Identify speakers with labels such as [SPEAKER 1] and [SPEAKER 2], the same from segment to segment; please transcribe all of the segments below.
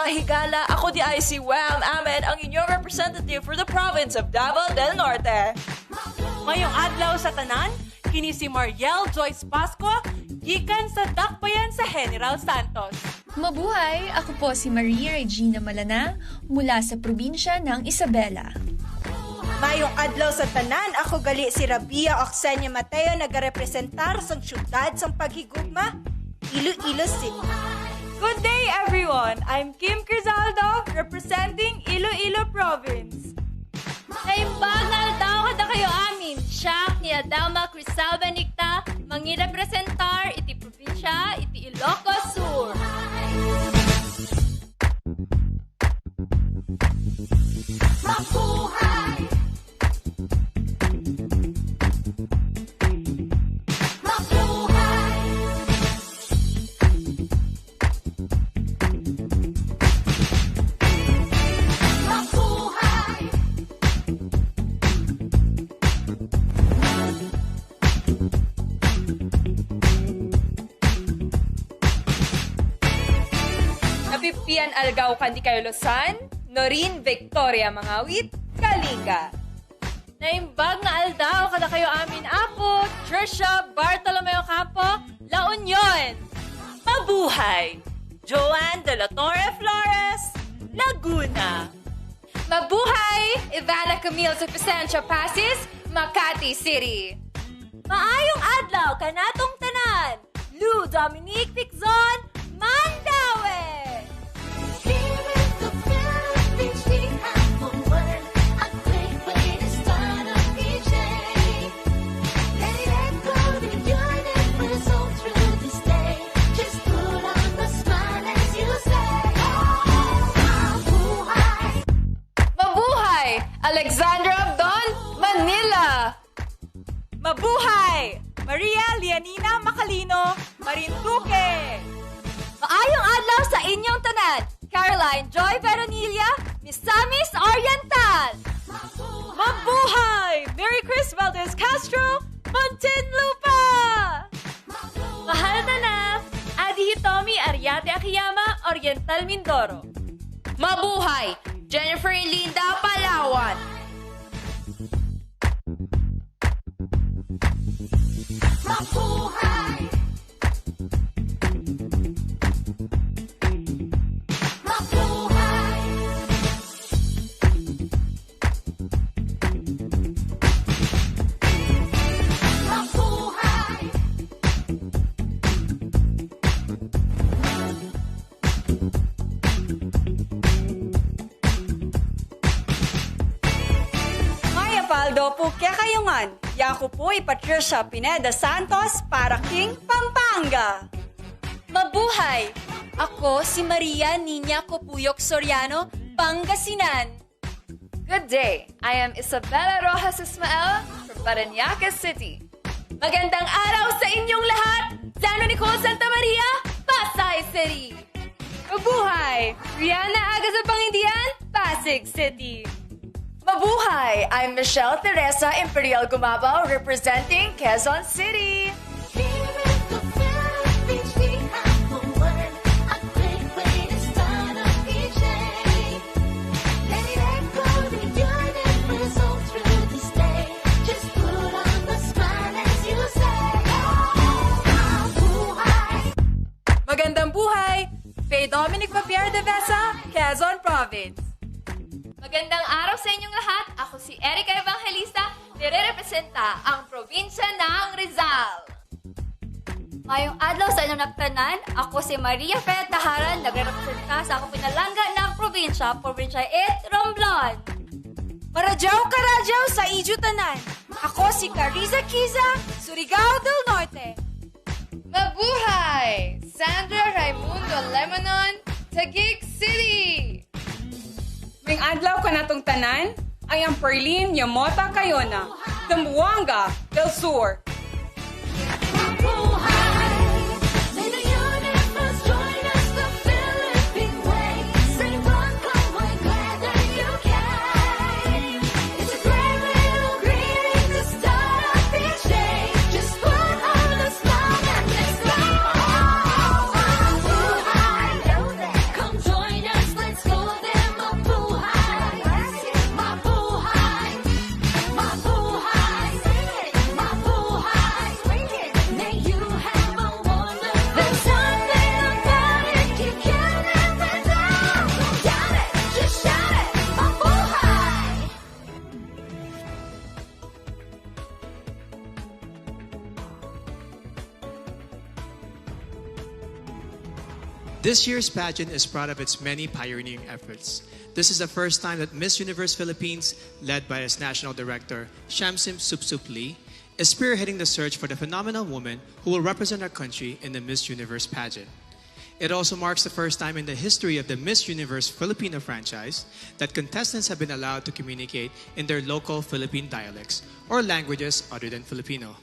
[SPEAKER 1] mga higala, ako di ay si Wham Ahmed, ang inyong representative for the province of Davao del Norte.
[SPEAKER 2] Ngayong adlaw sa tanan, kini si Mariel Joyce Pasco, gikan sa Dakbayan sa General Santos.
[SPEAKER 3] Mabuhay! Ako po si Maria Regina Malana mula sa probinsya ng Isabela.
[SPEAKER 4] Mayong adlaw sa tanan, ako gali si Rabia Oxenia Mateo nagarepresentar sa syudad sa paghigugma, Iloilo City.
[SPEAKER 2] Good day, everyone! I'm Kim Crizaldo, representing Iloilo Province.
[SPEAKER 5] Naimbag na aldaw kada kayo amin. Siya ni Adama Crisalba Nicta, mangirepresentar iti probinsya, iti Ilocos Sur. Mabuhay!
[SPEAKER 1] Pian Algaw Kandi kayo Losan, Norin Victoria Mangawit, Kalinga.
[SPEAKER 5] Naimbag na aldaw kada kayo amin apo, Trisha Bartolomeo Campo, La Union.
[SPEAKER 1] Mabuhay! Joanne De La Torre Flores, Laguna.
[SPEAKER 5] Mabuhay! Ivana Camille sa Presentia Passes, Makati City.
[SPEAKER 4] Maayong adlaw kanatong tanan, Lou Dominique Piczon, Mandaue.
[SPEAKER 5] Alexandra Abdon, Manila.
[SPEAKER 2] Mabuhay! Maria Lianina Macalino, Marinduque.
[SPEAKER 5] Maayong adlaw sa inyong tanan, Caroline Joy Veronilla, Misamis Oriental.
[SPEAKER 2] Mabuhay! Mary Chris Valdez Castro, Muntinlupa.
[SPEAKER 5] Mahal na Adi Hitomi Ariate Akiyama, Oriental Mindoro. Mabuhay! Jennifer Linda Palawan. Mabuhay! Mabuhay! Mabuhay!
[SPEAKER 4] Paldo po kaya kayungan. Yaku po'y Patricia Pineda Santos para King Pampanga.
[SPEAKER 5] Mabuhay! Ako si Maria Nina Copuyok Soriano, Pangasinan.
[SPEAKER 1] Good day. I am Isabella Rojas Ismael from Parañaque City.
[SPEAKER 5] Magandang araw sa inyong lahat! Zano Nicole Santa Maria, Pasay City.
[SPEAKER 1] Mabuhay! Rihanna Aga sa Pangindian, Pasig City. Mabuhay! I'm Michelle Teresa Imperial Gumabao representing Quezon City.
[SPEAKER 2] Magandang buhay! Faye Dominic Papier de Besa, Quezon Province.
[SPEAKER 5] Magandang araw sa inyong lahat. Ako si Erica Evangelista, nire-representa ang probinsya ng Rizal. Ngayong adlaw sa inyong naktanan, ako si Maria Fred Taharan, nagre-representa sa akong pinalangga ng probinsya It Romblon.
[SPEAKER 4] Maradyaw karadyaw sa Ijo Tanan. Ako si Carissa Kiza, Surigao del Norte.
[SPEAKER 6] Mabuhay! Sandra Raimundo Lemonon, Taguig City!
[SPEAKER 2] May adlaw ka natong tanan, ay ang Perlin Yamota Cayona, Zamboanga del Sur.
[SPEAKER 7] This year's pageant is proud of its many pioneering efforts. This is the first time that Miss Universe Philippines, led by its national director, Shamsim Supsup Lee, is spearheading the search for the phenomenal woman who will represent our country in the Miss Universe pageant. It also marks the first time in the history of the Miss Universe Filipino franchise that contestants have been allowed to communicate in their local Philippine dialects or languages other than Filipino.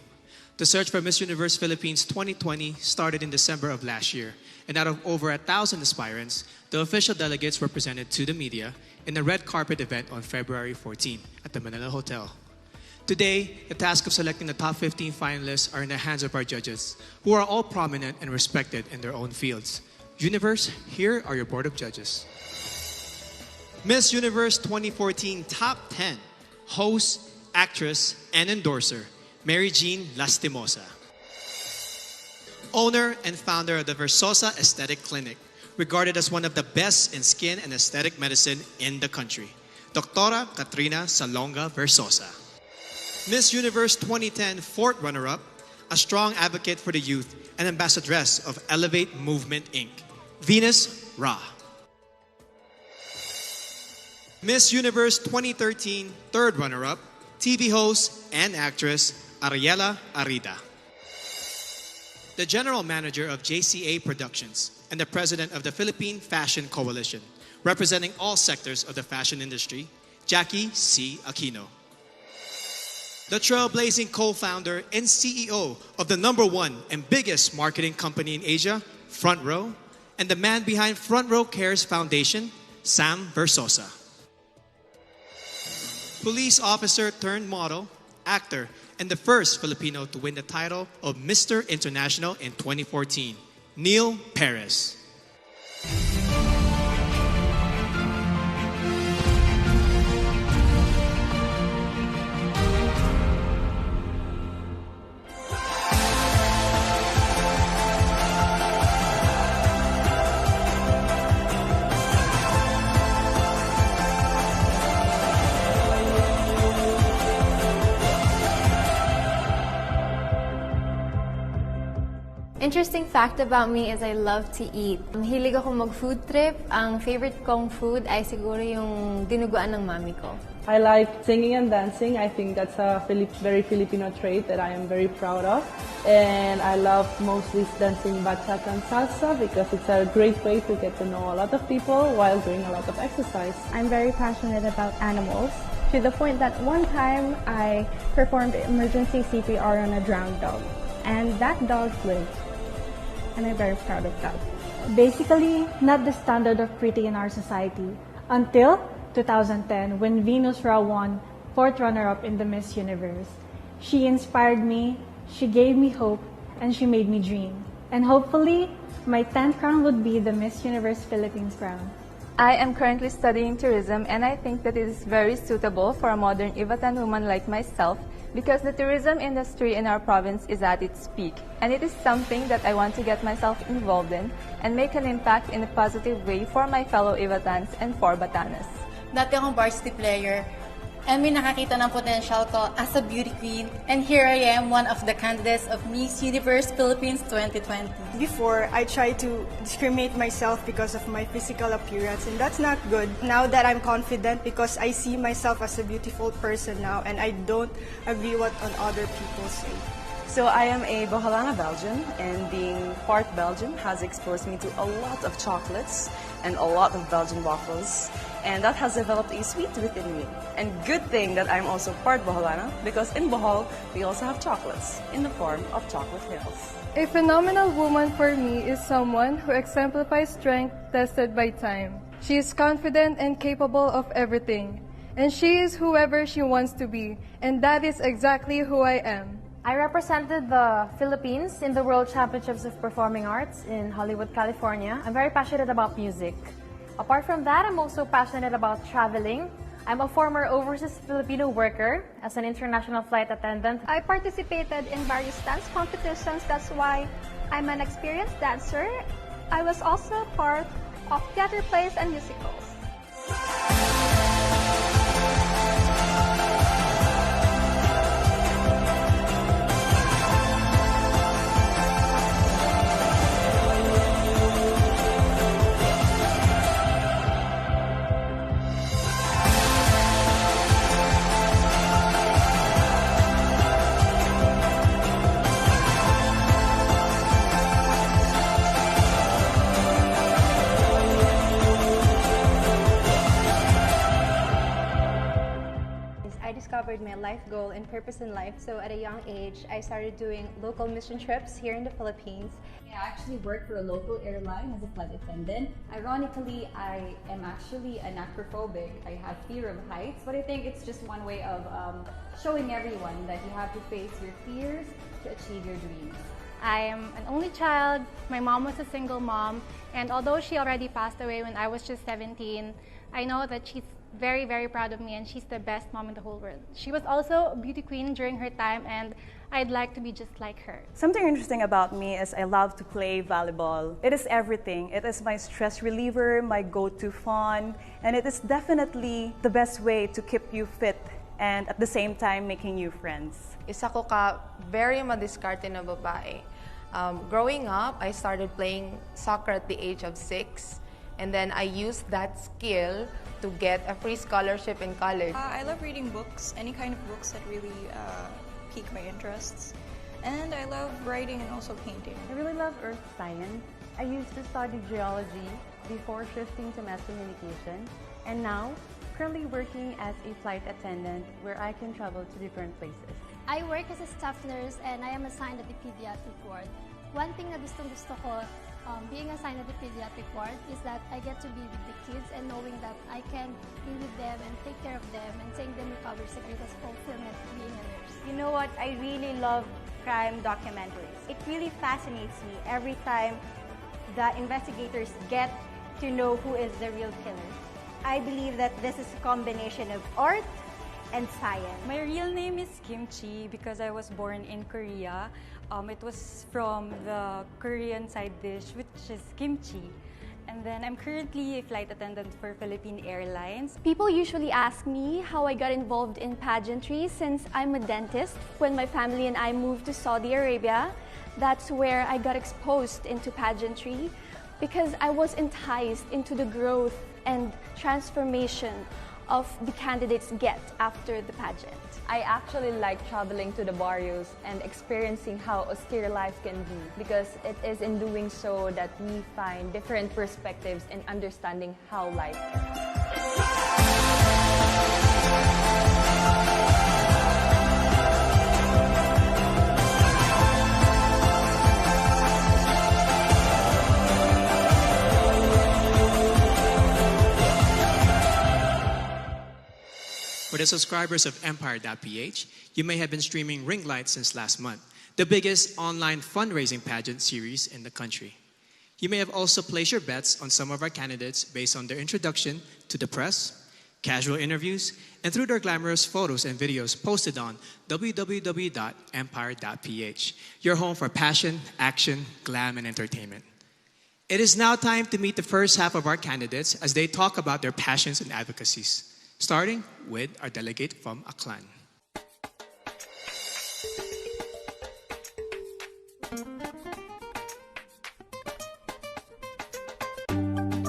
[SPEAKER 7] The search for Miss Universe Philippines 2020 started in December of last year, and out of over 1,000 aspirants, the official delegates were presented to the media in a red carpet event on February 14 at the Manila Hotel. Today, the task of selecting the top 15 finalists are in the hands of our judges, who are all prominent and respected in their own fields. Universe, here are your board of judges. Miss Universe 2014 Top 10, host, actress, and endorser, Mary Jean Lastimosa. Owner and founder of the Versosa Aesthetic Clinic, regarded as one of the best in skin and aesthetic medicine in the country, Doctora Katrina Salonga Versosa. Miss Universe 2010 fourth runner-up, a strong advocate for the youth and ambassadress of Elevate Movement Inc., Venus Ra. Miss Universe 2013 third runner-up, TV host and actress Ariela Arida. The general manager of JCA Productions and the president of the Philippine Fashion Coalition, representing all sectors of the fashion industry, Jackie C. Aquino. The trailblazing co-founder and CEO of the #1 and biggest marketing company in Asia, Front Row, and the man behind Front Row Cares Foundation, Sam Versosa. Police officer turned model, actor, and the first Filipino to win the title of Mr. International in 2014, Neil Perez.
[SPEAKER 8] Interesting fact about me is I love to eat. Hilig ako mag-food trip. Ang favorite kong food ay siguro yung dinuguan ng mami ko.
[SPEAKER 9] I like singing and dancing. I think that's a very Filipino trait that I am very proud of. And I love mostly dancing bachata and salsa because it's a great way to get to know a lot of people while doing a lot of exercise.
[SPEAKER 10] I'm very passionate about animals to the point that one time I performed emergency CPR on a drowned dog. And that dog lived. And I'm very proud of that.
[SPEAKER 11] Basically, not the standard of pretty in our society until 2010 when Venus Ra won fourth runner-up in the Miss Universe. She inspired me, she gave me hope, and she made me dream. And hopefully, my 10th crown would be the Miss Universe Philippines crown.
[SPEAKER 12] I am currently studying tourism and I think that it is very suitable for a modern Ivatan woman like myself because the tourism industry in our province is at its peak and it is something that I want to get myself involved in and make an impact in a positive way for my fellow Ivatans and for Batanes.
[SPEAKER 13] Dati akong varsity player and may nakakita ng potential ko as a beauty queen and here I am, one of the candidates of Miss Universe Philippines 2020.
[SPEAKER 14] Before, I tried to discriminate myself because of my physical appearance and that's not good. Now that I'm confident because I see myself as a beautiful person now and I don't agree what on other people say.
[SPEAKER 15] So I am a Boholana Belgian and being part Belgian has exposed me to a lot of chocolates and a lot of Belgian waffles. And that has developed a sweet within me. And good thing that I'm also part Boholana because in Bohol, we also have chocolates in the form of chocolate hills.
[SPEAKER 16] A phenomenal woman for me is someone who exemplifies strength tested by time. She is confident and capable of everything. And she is whoever she wants to be. And that is exactly who I am.
[SPEAKER 17] I represented the Philippines in the World Championships of Performing Arts in Hollywood, California. I'm very passionate about music. Apart from that, I'm also passionate about traveling. I'm a former overseas Filipino worker as an international flight attendant.
[SPEAKER 18] I participated in various dance competitions. That's why I'm an experienced dancer. I was also part of theater plays and musicals.
[SPEAKER 19] discovered my life goal and purpose in life. So at a young age, I started doing local mission trips here in the Philippines.
[SPEAKER 20] I actually work for a local airline as a flight attendant. Ironically, I am actually an acrophobic. I have fear of heights, but I think it's just one way of showing everyone that you have to face your fears to achieve your dreams.
[SPEAKER 10] I am an only child. My mom was a single mom, and although she already passed away when I was just 17, I know that she's very, very proud of me, and she's the best mom in the whole world. She was also a beauty queen during her time, and I'd like to be just like her.
[SPEAKER 21] Something interesting about me is I love to play volleyball. It is everything. It is my stress reliever, my go-to fun, and it is definitely the best way to keep you fit and at the same time making new friends.
[SPEAKER 22] Isa ko ka very madiskarte na babae. Growing up, I started playing soccer at the age of 6, and then I used that skill to get a free scholarship in college.
[SPEAKER 23] I love reading books, any kind of books that really pique my interests. And I love writing and also painting.
[SPEAKER 24] I really love earth science. I used to study geology before shifting to mass communication, and now currently working as a flight attendant where I can travel to different places.
[SPEAKER 25] I work as a staff nurse and I am assigned at the pediatric ward. One thing na gusto ko being assigned at the pediatric ward is that I get to be with the kids and knowing that I can be with them and take care of them and seeing them recover is the greatest fulfillment being a nurse.
[SPEAKER 26] You know what? I really love crime documentaries. It really fascinates me every time the investigators get to know who is the real killer. I believe that this is a combination of art and science.
[SPEAKER 27] My real name is Kimchi because I was born in Korea. It was from the Korean side dish, which is kimchi. And then I'm currently a flight attendant for Philippine Airlines.
[SPEAKER 28] People usually ask me how I got involved in pageantry since I'm a dentist. When my family and I moved to Saudi Arabia, that's where I got exposed into pageantry because I was enticed into the growth and transformation of the candidates get after the pageant.
[SPEAKER 29] I actually like traveling to the barrios and experiencing how austere life can be because it is in doing so that we find different perspectives in understanding how life is.
[SPEAKER 7] For the subscribers of Empire.ph, you may have been streaming Ring Light since last month, the biggest online fundraising pageant series in the country. You may have also placed your bets on some of our candidates based on their introduction to the press, casual interviews, and through their glamorous photos and videos posted on www.empire.ph, your home for passion, action, glam, and entertainment. It is now time to meet the first half of our candidates as they talk about their passions and advocacies. Starting with our delegate from Aklan.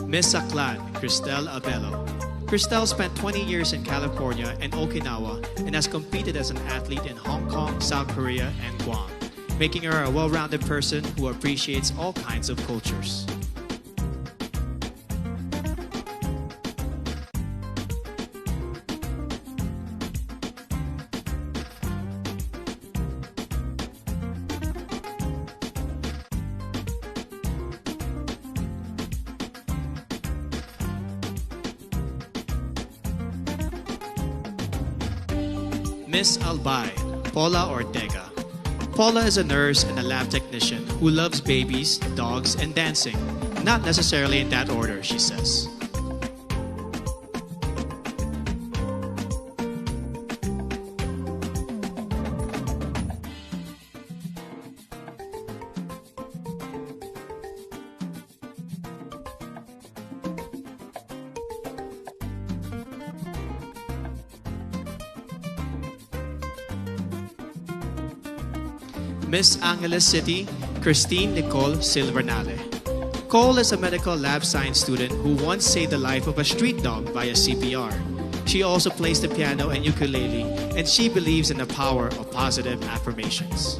[SPEAKER 7] Miss Aklan, Cristel Abello. Cristel spent 20 years in California and Okinawa and has competed as an athlete in Hong Kong, South Korea, and Guam, making her a well-rounded person who appreciates all kinds of cultures. Miss Albay, Paula Ortega. Paula is a nurse and a lab technician who loves babies, dogs, and dancing. Not necessarily in that order, she says. Miss Angeles City, Christine Nicole Silvernale. Cole is a medical lab science student who once saved the life of a street dog via CPR. She also plays the piano and ukulele, and she believes in the power of positive affirmations.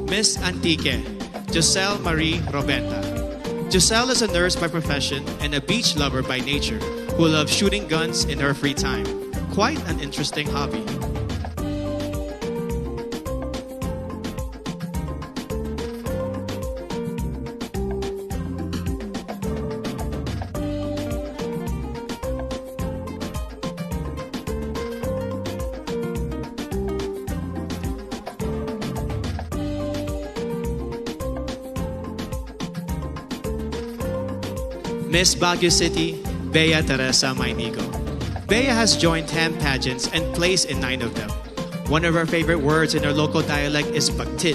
[SPEAKER 7] Miss Antique, Giselle Marie Robenta. Giselle is a nurse by profession and a beach lover by nature who loves shooting guns in her free time. Quite an interesting hobby. Miss Baguio City, Bea Teresa Mainigo. Bea has joined 10 pageants and placed in 9 of them. One of her favorite words in her local dialect is baktit,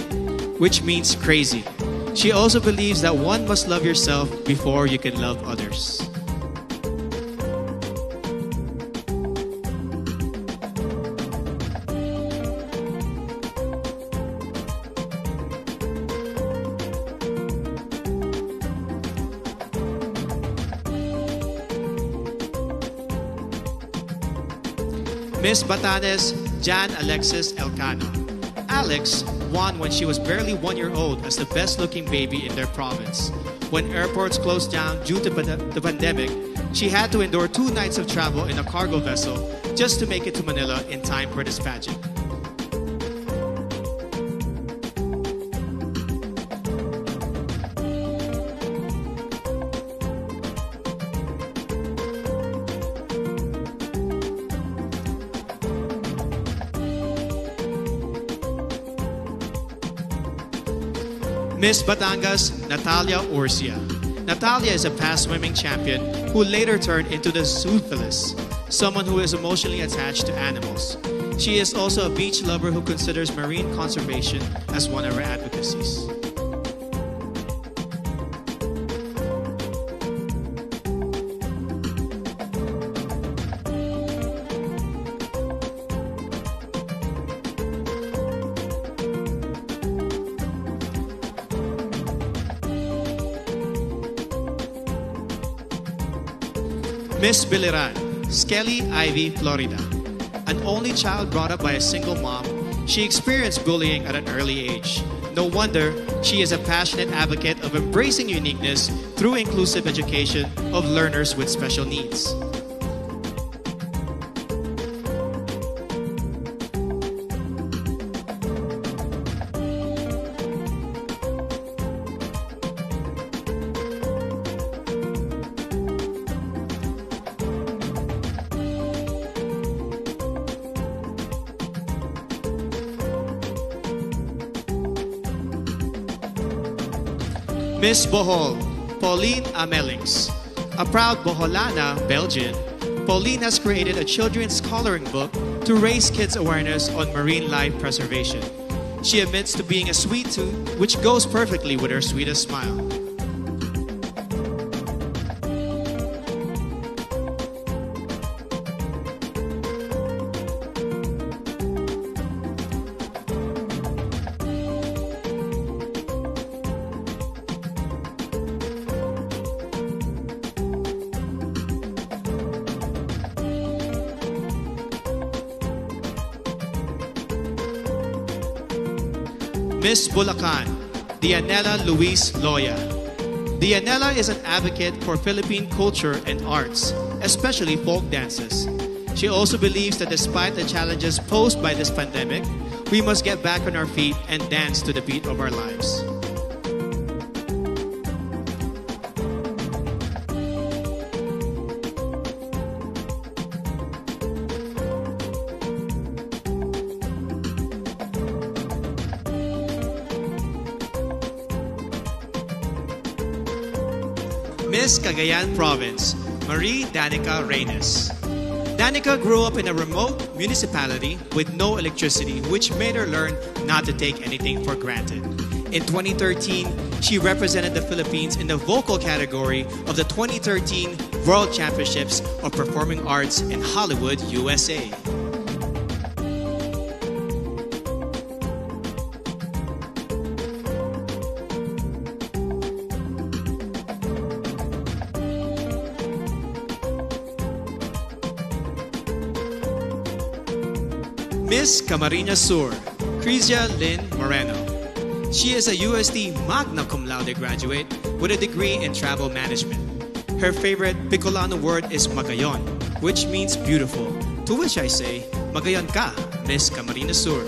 [SPEAKER 7] which means crazy. She also believes that one must love yourself before you can love others. Miss Batanes, Jan Alexis Elcano. Alex won when she was barely 1 year old as the best-looking baby in their province. When airports closed down due to the pandemic, she had to endure 2 nights of travel in a cargo vessel just to make it to Manila in time for this pageant. Miss Batangas, Natalia Orsia. Natalia is a past swimming champion who later turned into the zoophilist, someone who is emotionally attached to animals. She is also a beach lover who considers marine conservation as one of her advocacies. Miss Biliran, Skelly Ivy, Florida. An only child brought up by a single mom, she experienced bullying at an early age. No wonder she is a passionate advocate of embracing uniqueness through inclusive education of learners with special needs. Miss Bohol, Pauline Amelings. A proud Boholana, Belgian, Pauline has created a children's coloring book to raise kids' awareness on marine life preservation. She admits to being a sweet tooth, which goes perfectly with her sweetest smile. Miss Bulacan, Dianela Luis Loya. Dianela is an advocate for Philippine culture and arts, especially folk dances. She also believes that despite the challenges posed by this pandemic, we must get back on our feet and dance to the beat of our lives. Miss Cagayan Province, Marie Danica Reynes. Danica grew up in a remote municipality with no electricity, which made her learn not to take anything for granted. In 2013, she represented the Philippines in the vocal category of the 2013 World Championships of Performing Arts in Hollywood, USA. Miss Camarines Sur, Crizia Lynn Moreno. She is a UST magna cum laude graduate with a degree in travel management. Her favorite Bicolano word is magayon, which means beautiful, to which I say, magayon ka, Miss Camarines Sur.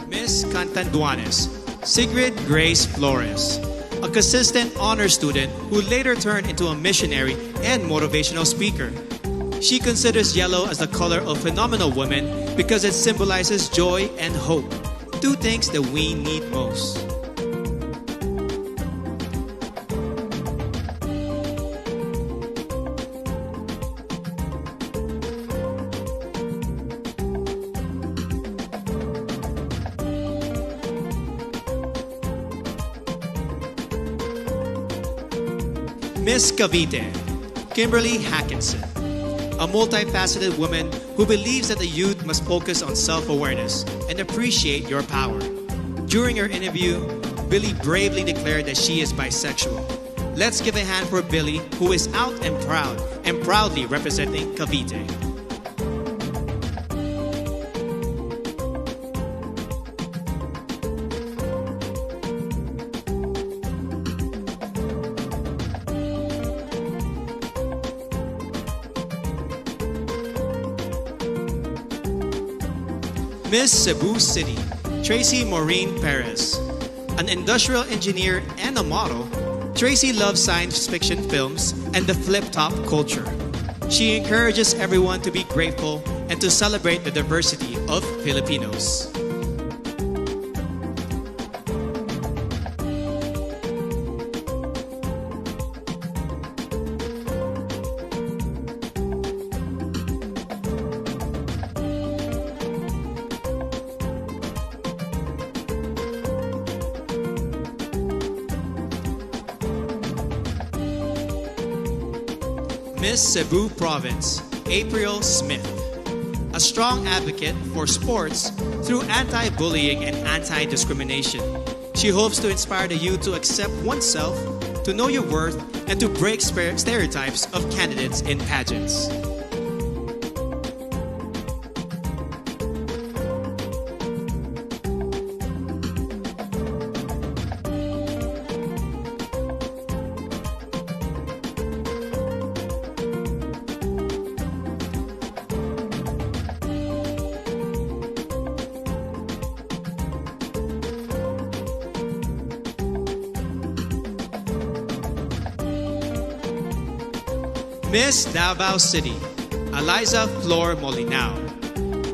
[SPEAKER 7] Miss Cantanduanes, Sigrid Grace Flores, a consistent honor student who later turned into a missionary and motivational speaker. She considers yellow as the color of phenomenal women because it symbolizes joy and hope, two things that we need most. Miss Cavite, Kimberly Hackinson, a multifaceted woman who believes that the youth must focus on self-awareness and appreciate your power. During her interview, Billy bravely declared that she is bisexual. Let's give a hand for Billy, who is out and proudly representing Cavite. Miss Cebu City, Tracy Maureen Perez. An industrial engineer and a model, Tracy loves science fiction films and the flip-top culture. She encourages everyone to be grateful and to celebrate the diversity of Filipinos. Miss Cebu Province, April Smith. A strong advocate for sports through anti-bullying and anti-discrimination. She hopes to inspire the youth to accept oneself, to know your worth, and to break stereotypes of candidates in pageants. Miss Davao City, Eliza Flor Molinao.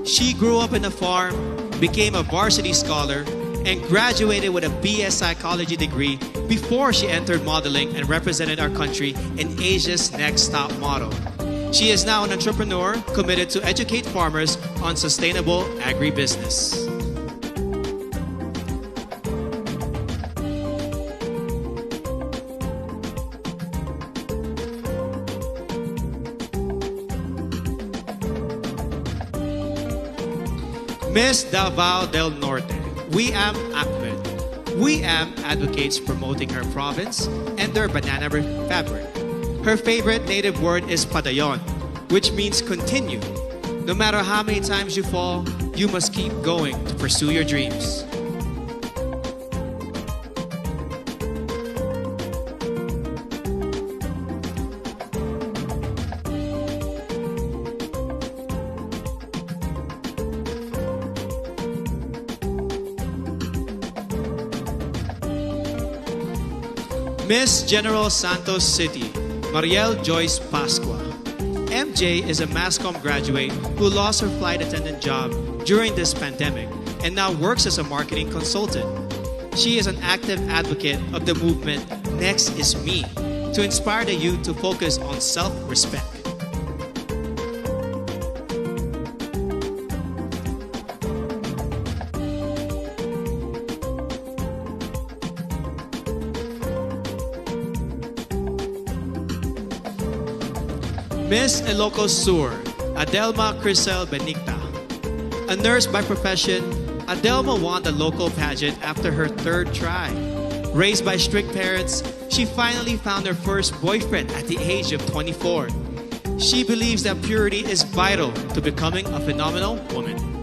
[SPEAKER 7] She grew up in a farm, became a varsity scholar, and graduated with a BS Psychology degree before she entered modeling and represented our country in Asia's Next Top Model. She is now an entrepreneur committed to educate farmers on sustainable agribusiness. Miss Davao del Norte, Wiam Ahmed. Wiam advocates promoting her province and their banana fabric. Her favorite native word is padayon, which means continue. No matter how many times you fall, you must keep going to pursue your dreams. Miss General Santos City, Mariel Joyce Pascua. MJ is a MASCOM graduate who lost her flight attendant job during this pandemic and now works as a marketing consultant. She is an active advocate of the movement Next is Me to inspire the youth to focus on self-respect. Miss Ilocos Sur, Adelma Crisel Benigta. A nurse by profession, Adelma won the local pageant after her third try. Raised by strict parents, she finally found her first boyfriend at the age of 24. She believes that purity is vital to becoming a phenomenal woman.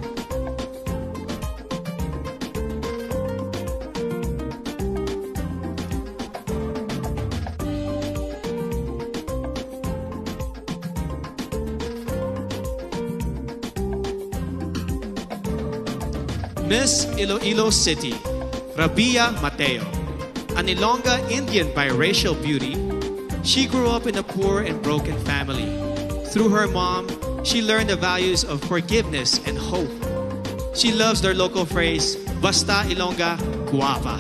[SPEAKER 7] Miss Iloilo City, Rabia Mateo. An Ilongga Indian biracial beauty, she grew up in a poor and broken family. Through her mom, she learned the values of forgiveness and hope. She loves their local phrase, Basta Ilongga, guapa,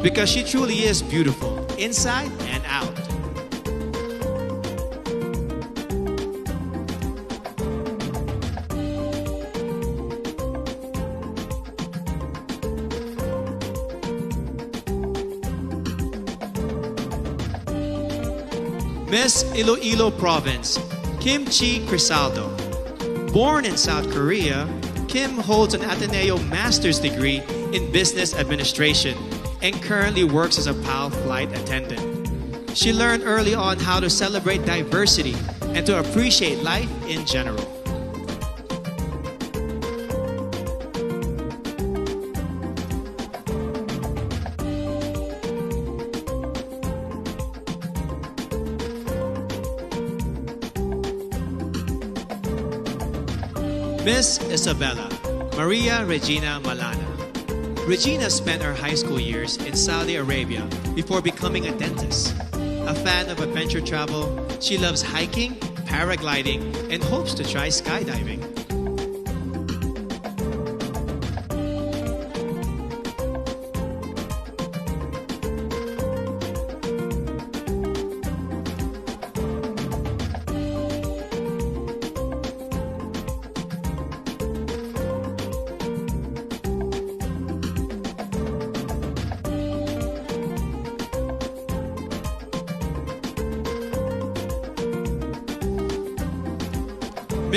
[SPEAKER 7] because she truly is beautiful, inside and out. Miss Iloilo Province, Kim Chi Crisaldo. Born in South Korea, Kim holds an Ateneo Master's degree in Business Administration and currently works as a PAL flight attendant. She learned early on how to celebrate diversity and to appreciate life in general. Miss Isabella, Maria Regina Malana. Regina spent her high school years in Saudi Arabia before becoming a dentist. A fan of adventure travel, she loves hiking, paragliding, and hopes to try skydiving.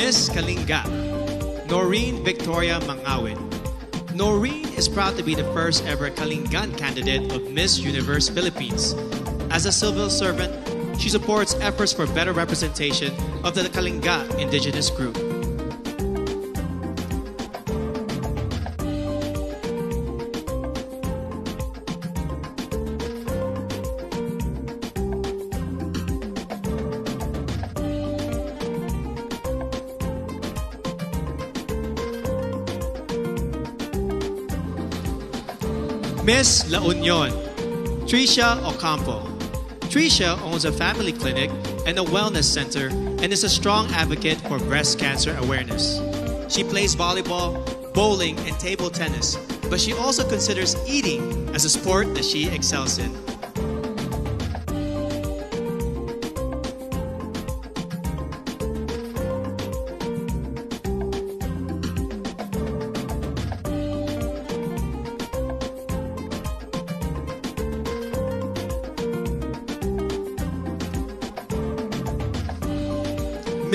[SPEAKER 7] Miss Kalinga, Noreen Victoria Mangawin. Noreen is proud to be the first ever Kalingan candidate of Miss Universe Philippines. As a civil servant, she supports efforts for better representation of the Kalinga indigenous group. Miss La Union, Tricia Ocampo. Tricia owns a family clinic and a wellness center and is a strong advocate for breast cancer awareness. She plays volleyball, bowling, and table tennis, but she also considers eating as a sport that she excels in.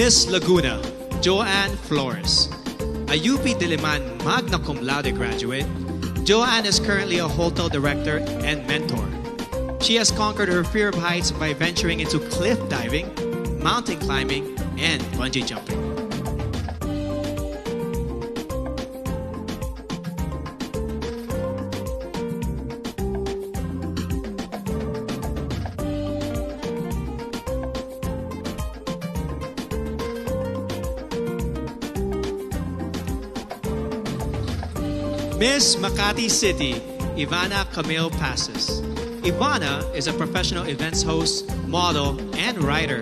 [SPEAKER 7] Miss Laguna, Joanne Flores. A UP Diliman magna cum laude graduate, Joanne is currently a hotel director and mentor. She has conquered her fear of heights by venturing into cliff diving, mountain climbing, and bungee jumping. Miss Makati City, Ivana Camille Passes. Ivana is a professional events host, model, and writer.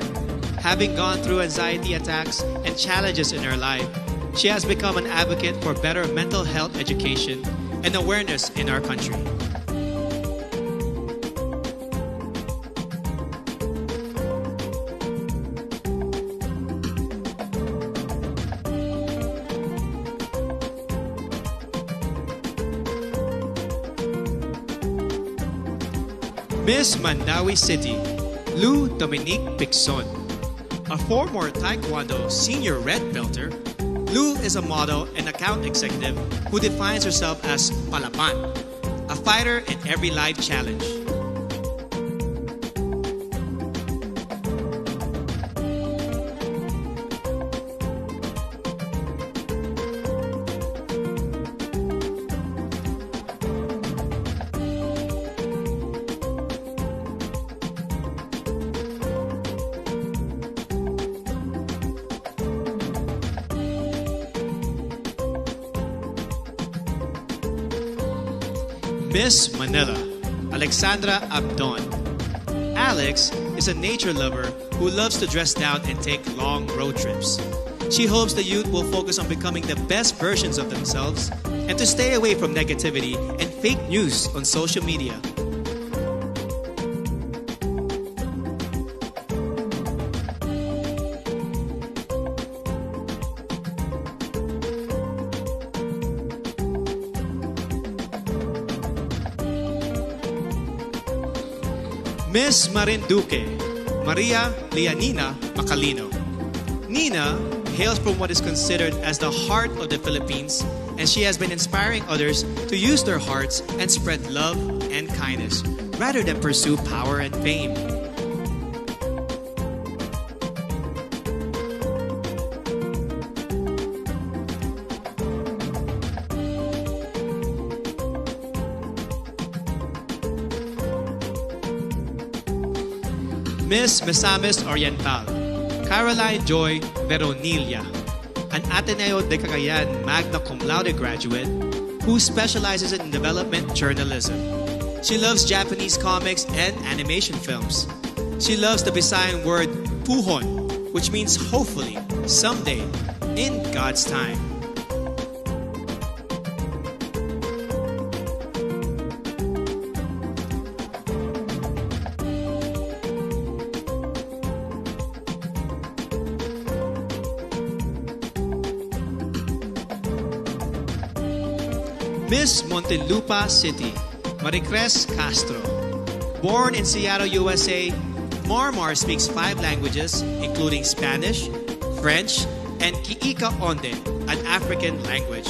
[SPEAKER 7] Having gone through anxiety attacks and challenges in her life, she has become an advocate for better mental health education and awareness in our country. Miss Mandawi City, Lou Dominique Pixon. A former Taekwondo senior red belter, Lou is a model and account executive who defines herself as palaban, a fighter in every life challenge. Miss Manila, Alexandra Abdon. Alex is a nature lover who loves to dress down and take long road trips. She hopes the youth will focus on becoming the best versions of themselves and to stay away from negativity and fake news on social media. Miss Marinduque, Maria Leonina Macalino. Nina hails from what is considered as the heart of the Philippines, and she has been inspiring others to use their hearts and spread love and kindness rather than pursue power and fame. Miss Misamis Oriental, Caroline Joy Veronilla, an Ateneo de Cagayan magna cum laude graduate who specializes in development journalism. She loves Japanese comics and animation films. She loves the Visayan word puhon, which means hopefully, someday, in God's time. Miss Montelupa City, Maricres Castro. Born in Seattle, USA, Marmar speaks 5 languages, including Spanish, French, and Kiika Onde, an African language.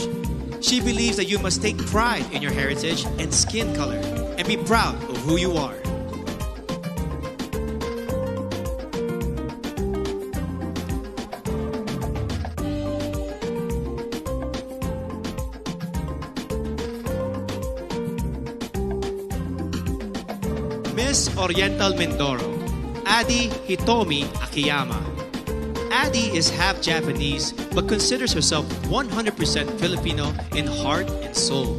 [SPEAKER 7] She believes that you must take pride in your heritage and skin color and be proud of who you are. Miss Oriental Mindoro, Adi Hitomi Akiyama. Adi is half Japanese but considers herself 100% Filipino in heart and soul.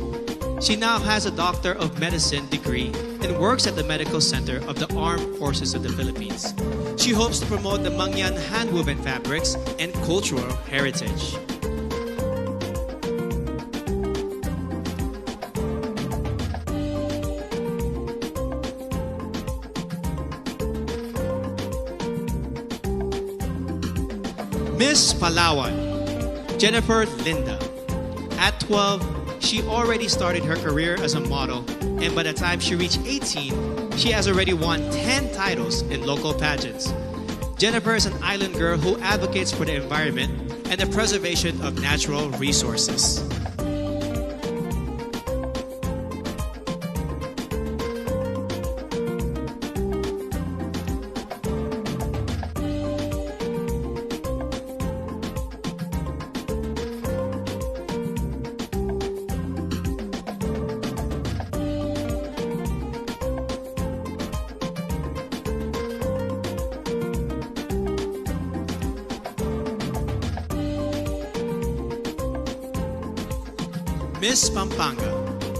[SPEAKER 7] She now has a Doctor of Medicine degree and works at the Medical Center of the Armed Forces of the Philippines. She hopes to promote the Mangyan hand-woven fabrics and cultural heritage. Miss Palawan, Jennifer Linda. At 12, she already started her career as a model, and by the time she reached 18, she has already won 10 titles in local pageants. Jennifer is an island girl who advocates for the environment and the preservation of natural resources. Miss Pampanga,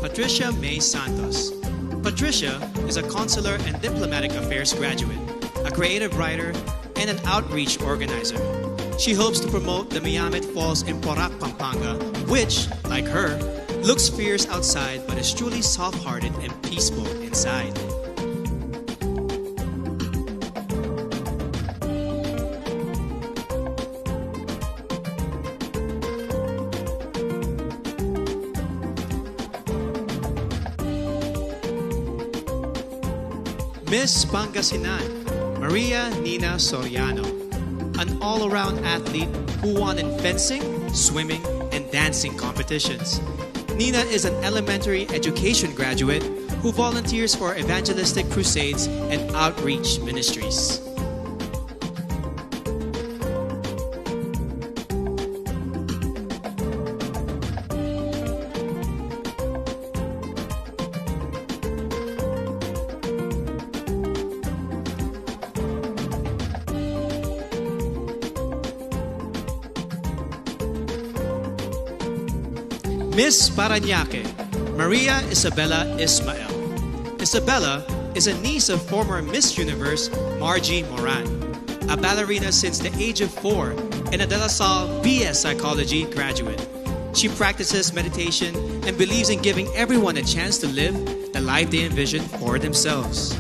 [SPEAKER 7] Patricia May Santos. Patricia is a consular and diplomatic affairs graduate, a creative writer, and an outreach organizer. She hopes to promote the Miamet Falls in Porac, Pampanga, which, like her, looks fierce outside but is truly soft-hearted and peaceful inside. Miss Pangasinan, Maria Nina Soriano, an all-around athlete who won in fencing, swimming, and dancing competitions. Nina is an elementary education graduate who volunteers for evangelistic crusades and outreach ministries. Miss Parañaque, Maria Isabella Ismael. Isabella is a niece of former Miss Universe Margie Moran, a ballerina since the age of 4 and a De La Salle BS Psychology graduate. She practices meditation and believes in giving everyone a chance to live the life they envision for themselves.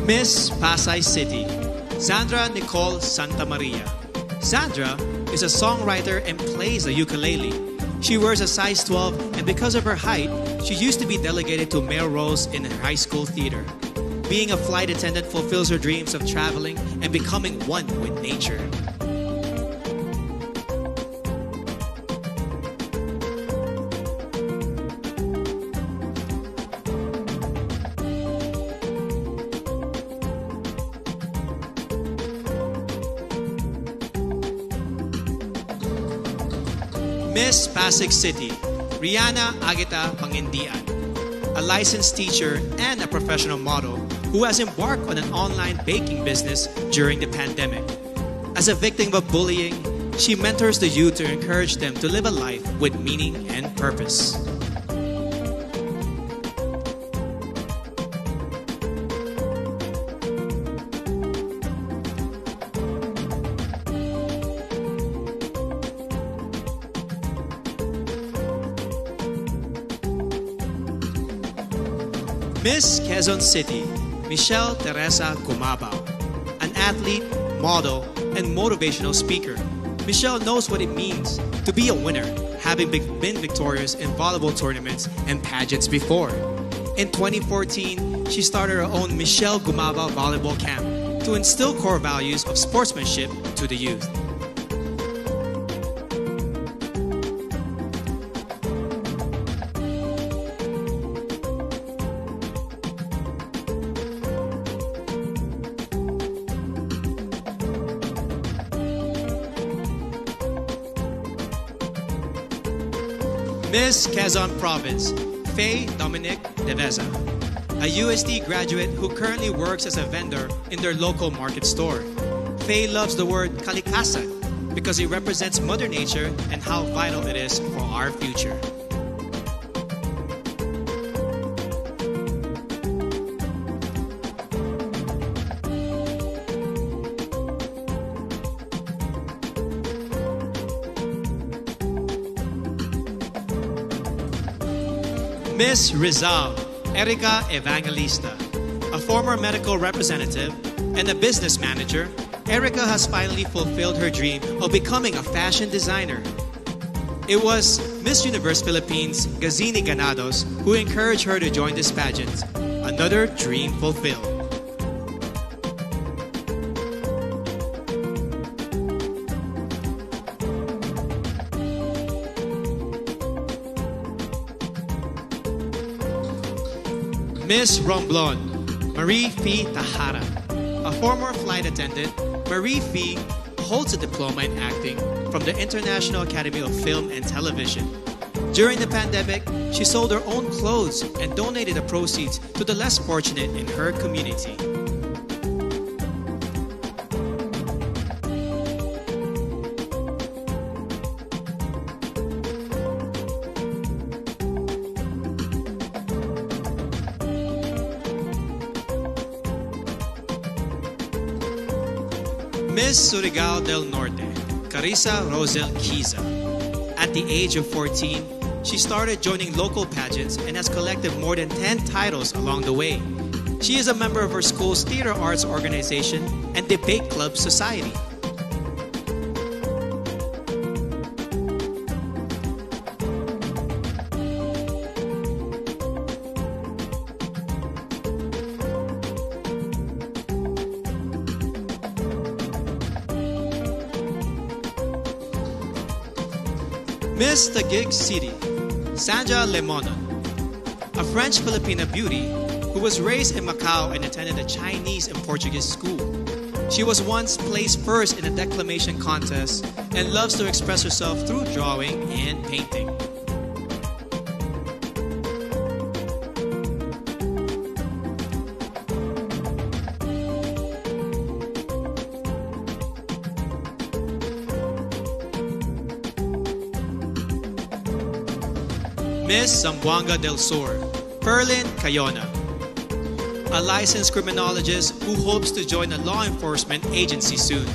[SPEAKER 7] Miss Pasay City, Sandra Nicole Santamaria. Sandra is a songwriter and plays the ukulele. She wears a size 12, and because of her height, she used to be delegated to male roles in her high school theater. Being a flight attendant fulfills her dreams of traveling and becoming one with nature. Miss Pasig City, Rihanna Agita Pangindian, a licensed teacher and a professional model who has embarked on an online baking business during the pandemic. As a victim of bullying, she mentors the youth to encourage them to live a life with meaning and purpose. Miss Quezon City, Michelle Teresa Gumabao, an athlete, model, and motivational speaker. Michelle knows what it means to be a winner, having been victorious in volleyball tournaments and pageants before. In 2014, she started her own Michelle Gumabao Volleyball Camp to instill core values of sportsmanship to the youth. Miss Quezon Province, Faye Dominic Deveza, a USD graduate who currently works as a vendor in their local market store. Faye loves the word kalikasan because it represents Mother Nature and how vital it is for our future. Miss Rizal, Erica Evangelista, a former medical representative and a business manager, Erica has finally fulfilled her dream of becoming a fashion designer. It was Miss Universe Philippines, Gazini Ganados, who encouraged her to join this pageant. Another dream fulfilled. Miss Romblon, Marie Fee Tahara. A former flight attendant, Marie Fee holds a diploma in acting from the International Academy of Film and Television. During the pandemic, she sold her own clothes and donated the proceeds to the less fortunate in her community. Miss Surigao del Norte, Carissa Rosel Kiza. At the age of 14, she started joining local pageants and has collected more than 10 titles along the way. She is a member of her school's theater arts organization and debate club society. Miss Taguig City, Sandra Lemonon, a French-Filipina beauty who was raised in Macau and attended a Chinese and Portuguese school. She was once placed first in a declamation contest and loves to express herself through drawing and painting. Miss Zamboanga del Sur, Perlin Cayona, a licensed criminologist who hopes to join a law enforcement agency soon.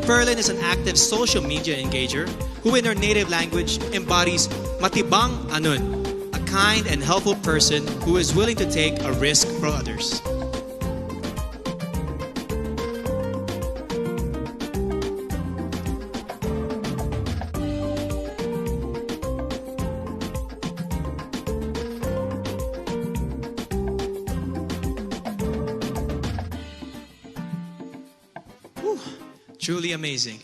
[SPEAKER 7] Perlin is an active social media engager who in her native language embodies matibang anun, a kind and helpful person who is willing to take a risk for others. Truly amazing.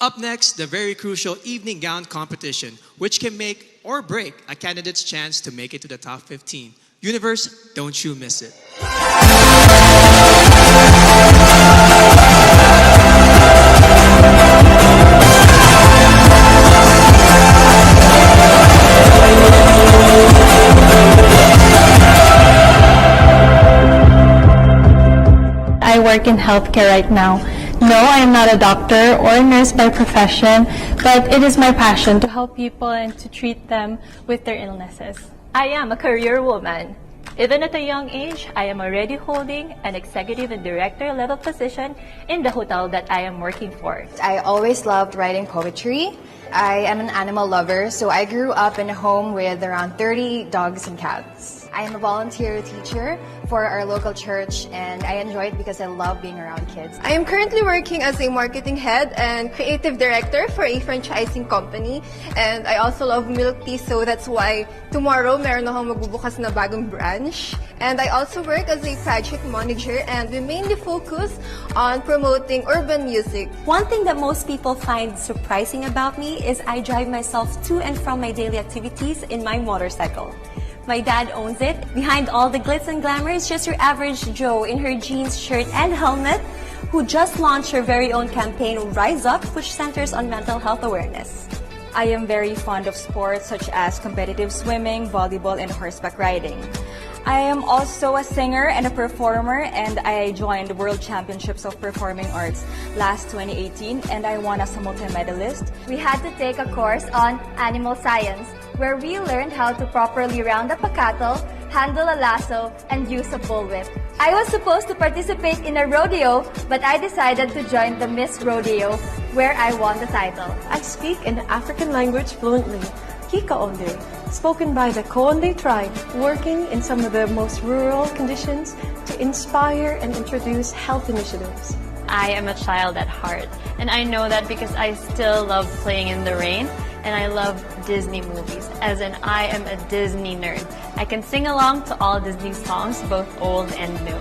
[SPEAKER 7] Up next, the very crucial evening gown competition, which can make or break a candidate's chance to make it to the top 15. Universe, don't you miss it.
[SPEAKER 1] I work in healthcare right now. No, I am not a doctor or a nurse by profession, but it is my passion to help people and to treat them with their illnesses.
[SPEAKER 2] I am a career woman. Even at a young age, I am already holding an executive and director level position in the hotel that I am working for.
[SPEAKER 3] I always loved writing poetry. I am an animal lover, so I grew up in a home with around 30 dogs and cats. I am a volunteer teacher for our local church, and I enjoy it because I love being around kids.
[SPEAKER 4] I am currently working as a marketing head and creative director for a franchising company. And I also love milk tea, so that's why tomorrow meron akong magbubukas na bagong branch. And I also work as a project manager, and we mainly focus on promoting urban music.
[SPEAKER 5] One thing that most people find surprising about me is I drive myself to and from my daily activities in my motorcycle. My dad owns it. Behind all the glitz and glamour is just your average Joe in her jeans, shirt, and helmet who just launched her very own campaign, Rise Up, which centers on mental health awareness.
[SPEAKER 6] I am very fond of sports such as competitive swimming, volleyball, and horseback riding. I am also a singer and a performer, and I joined the World Championships of Performing Arts last 2018, and I won as a multi-medalist.
[SPEAKER 8] We had to take a course on animal science, where we learned how to properly round up a cattle, handle a lasso, and use a bullwhip. I was supposed to participate in a rodeo, but I decided to join the Miss Rodeo, where I won the title.
[SPEAKER 9] I speak an African language fluently, Kikaonde, spoken by the Koonde tribe, working in some of the most rural conditions to inspire and introduce health initiatives.
[SPEAKER 11] I am a child at heart, and I know that because I still love playing in the rain, and I love Disney movies, as in I am a Disney nerd. I can sing along to all Disney songs, both old and new.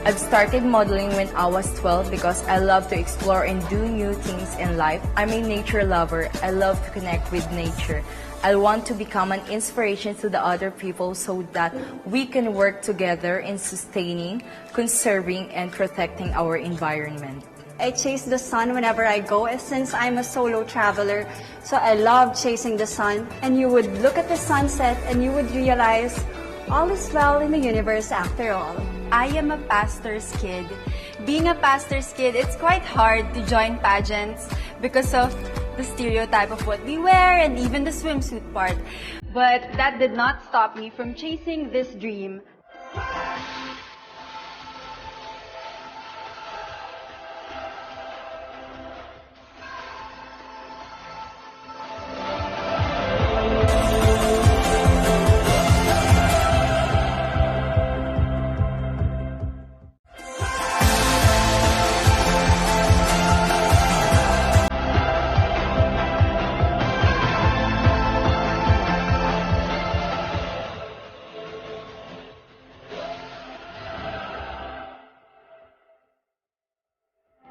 [SPEAKER 30] I've started modeling when I was 12 because I love to explore and do new things in life. I'm a nature lover. I love to connect with nature. I want to become an inspiration to the other people so that we can work together in sustaining, conserving, and protecting our environment.
[SPEAKER 26] I chase the sun whenever I go since I'm a solo traveler. So I love chasing the sun. And you would look at the sunset and you would realize all is well in the universe after all.
[SPEAKER 31] I am a pastor's kid. Being a pastor's kid, it's quite hard to join pageants because of the stereotype of what we wear and even the swimsuit part. But that did not stop me from chasing this dream.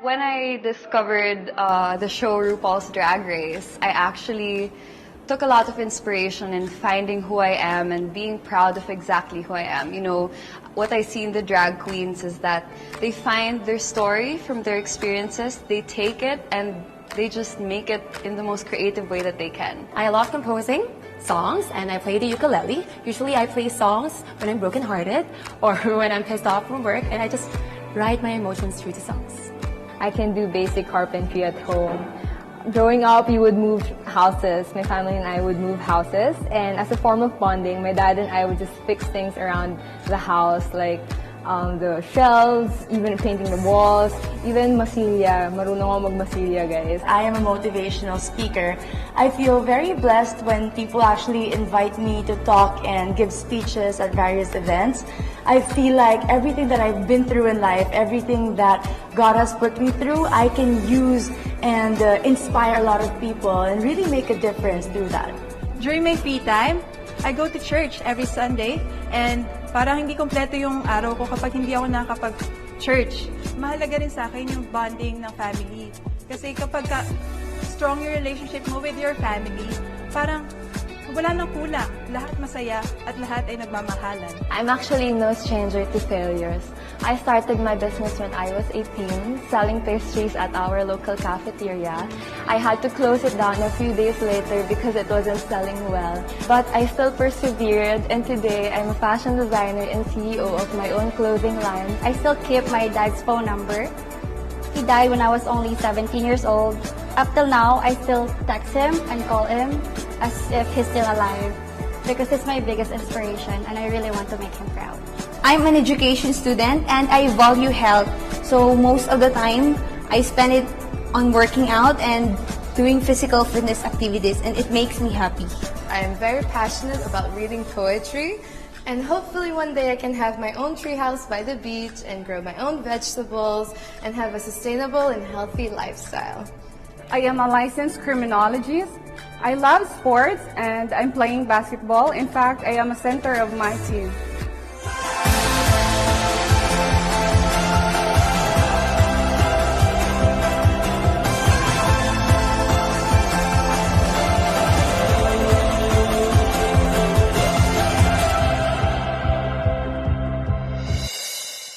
[SPEAKER 30] When I discovered the show RuPaul's Drag Race, I actually took a lot of inspiration in finding who I am and being proud of exactly who I am. You know, what I see in the drag queens is that they find their story from their experiences, they take it and they just make it in the most creative way that they can.
[SPEAKER 5] I love composing songs and I play the ukulele. Usually I play songs when I'm brokenhearted or when I'm pissed off from work, and I just write my emotions through the songs.
[SPEAKER 10] I can do basic carpentry at home. Growing up, you would move houses. My family and I would move houses, and as a form of bonding, my dad and I would just fix things around the house, like the shelves, even painting the walls, even masilya. Marunong ako magmasilya, guys.
[SPEAKER 12] I am a motivational speaker. I feel very blessed when people actually invite me to talk and give speeches at various events. I feel like everything that I've been through in life, everything that God has put me through, I can use and inspire a lot of people and really make a difference through that.
[SPEAKER 13] During my free time, I go to church every Sunday, and parang hindi kompleto yung araw ko kapag hindi ako nakakapag-church. Mahalaga rin sa akin yung bonding ng family. Kasi kapag strong yung relationship mo with your family, parang wala nang kulang. Lahat masaya at lahat ay nagmamahalan.
[SPEAKER 10] I'm actually no stranger to failures. I started my business when I was 18, selling pastries at our local cafeteria. I had to close it down a few days later because it wasn't selling well. But I still persevered, and today I'm a fashion designer and CEO of my own clothing line.
[SPEAKER 26] I still keep my dad's phone number. He died when I was only 17 years old. Up till now, I still text him and call him as if he's still alive, because it's my biggest inspiration and I really want to make him proud.
[SPEAKER 28] I'm an education student and I value health. So most of the time, I spend it on working out and doing physical fitness activities, and it makes me happy.
[SPEAKER 30] I am very passionate about reading poetry, and hopefully one day I can have my own treehouse by the beach and grow my own vegetables and have a sustainable and healthy lifestyle.
[SPEAKER 14] I am a licensed criminologist. I love sports and I'm playing basketball. In fact, I am a center of my team.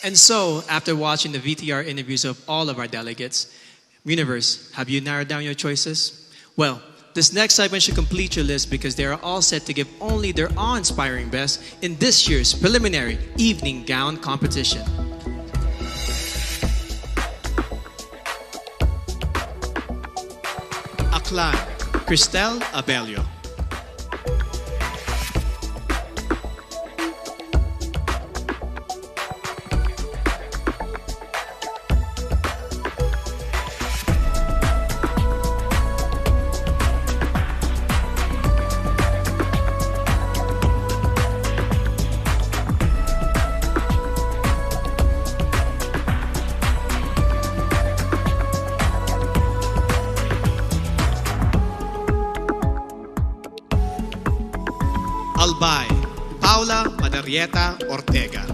[SPEAKER 7] And so, after watching the VTR interviews of all of our delegates, Universe, have you narrowed down your choices? Well, this next segment should complete your list because they are all set to give only their awe-inspiring best in this year's preliminary evening gown competition. Aklan, Cristel Abelio. Albay, Paula Madarieta Ortega.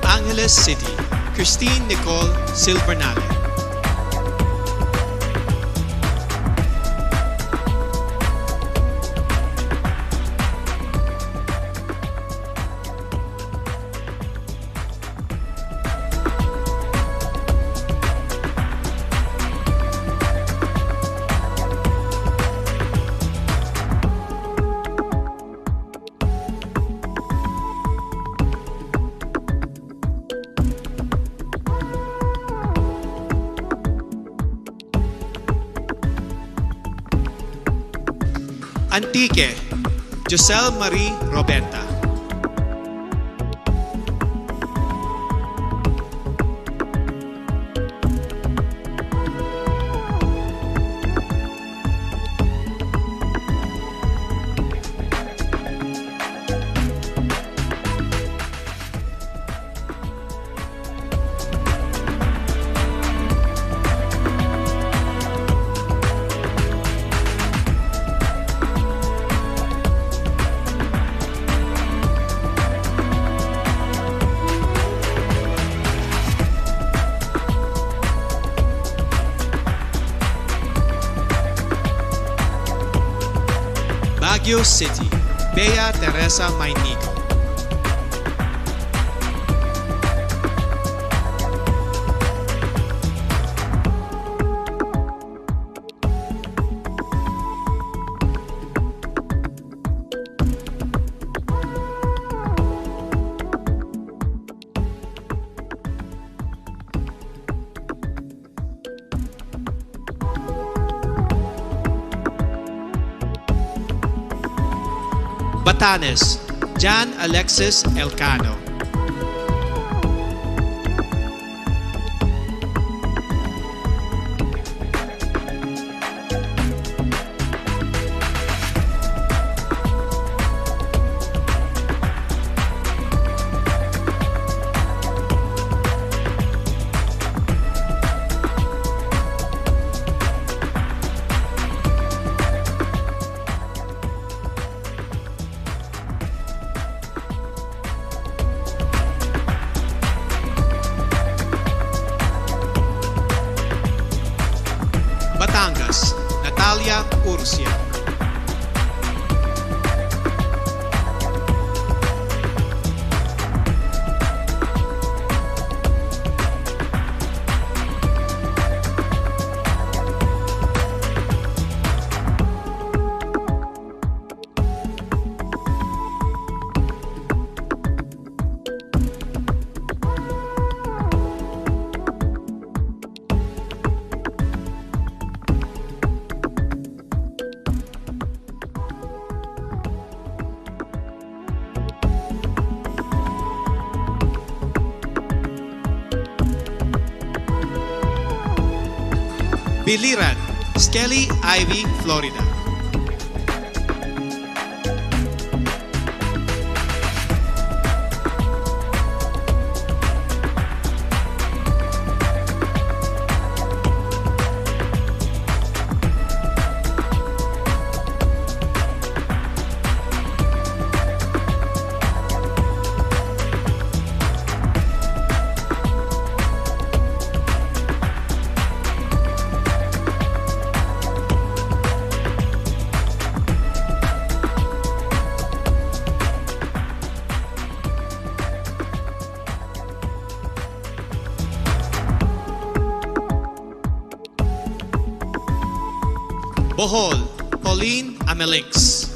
[SPEAKER 7] Angeles City, Christine Nicole Silvernale. Antique, Giselle Marie Robenta. Baguio City, Bea Teresa Mainigo. Batanes, Jan Alexis Elcano. Batangas, Natalia Urcia. Biliran, Skelly Ivy, Florida. Bohol, Pauline Amelinx.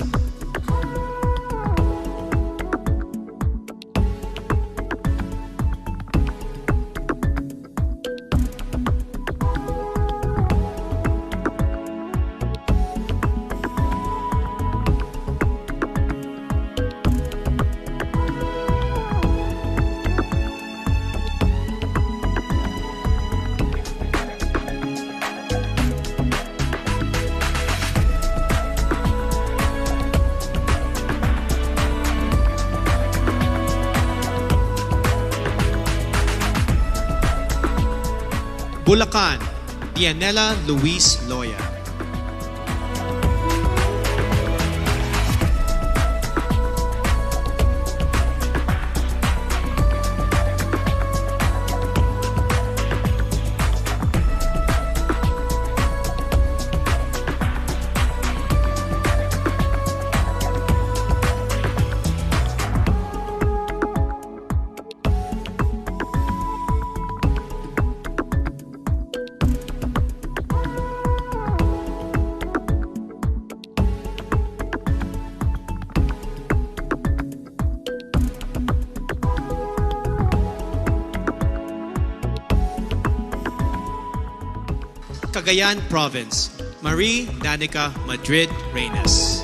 [SPEAKER 7] Bulacan, Dianela Luis Loya. Cagayan Province, Marie Danica Madrid Reyes.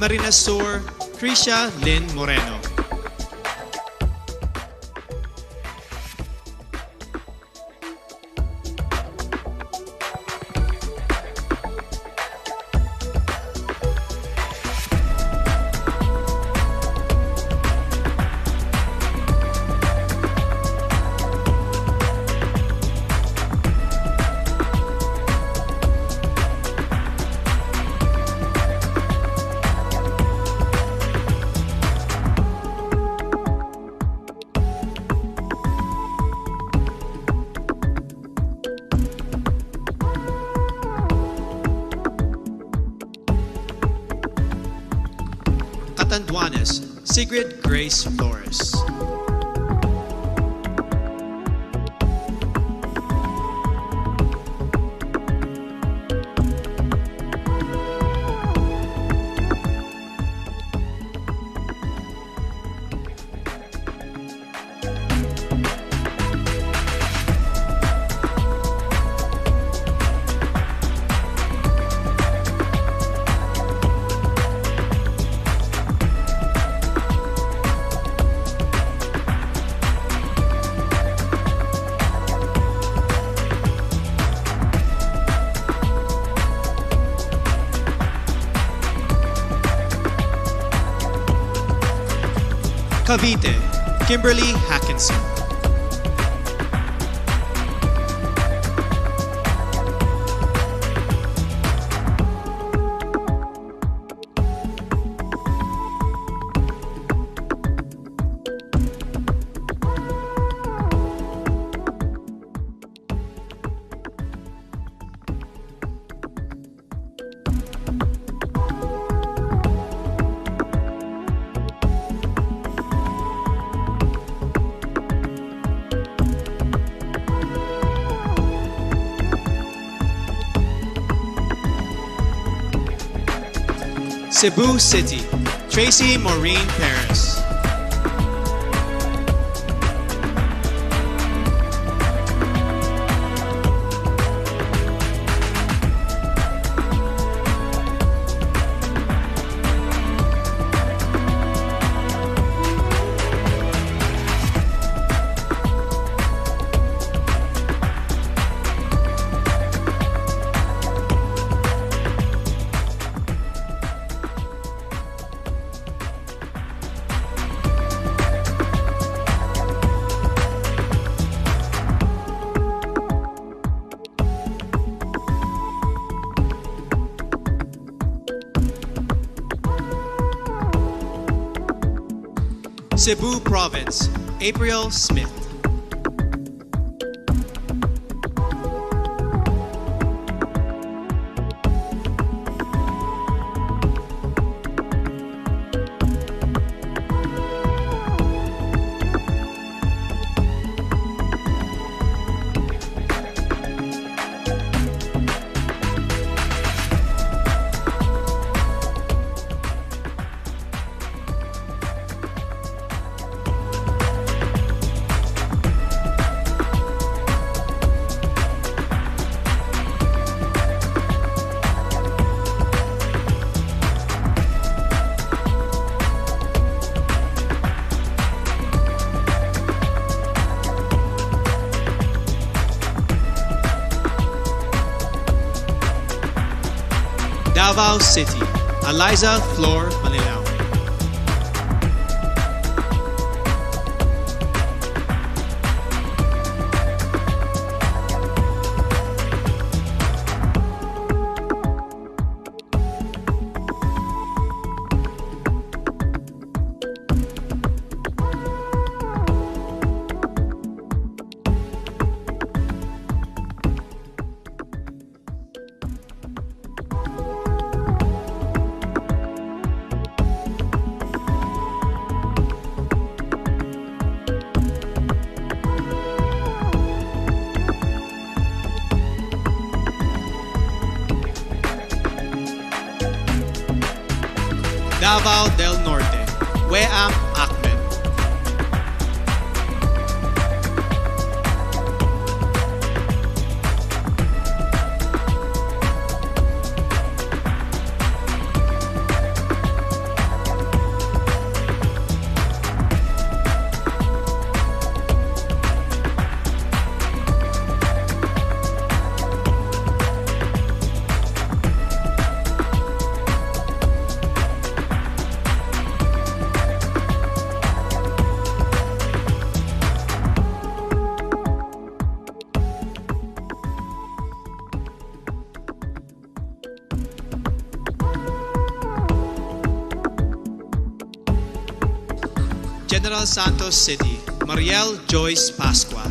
[SPEAKER 7] Camarines Sur, Krisha Lynn Moreno. Catanduanes, Sigrid Grace Flores. Cavite, Kimberly Hackinson. Cebu City, Tracy Maureen Perez. Cebu Province, April Smith. Davao City, Eliza Flor Manilao. Davao del Norte, Weam Ahmed. General Santos City, Mariel Joyce Pascua.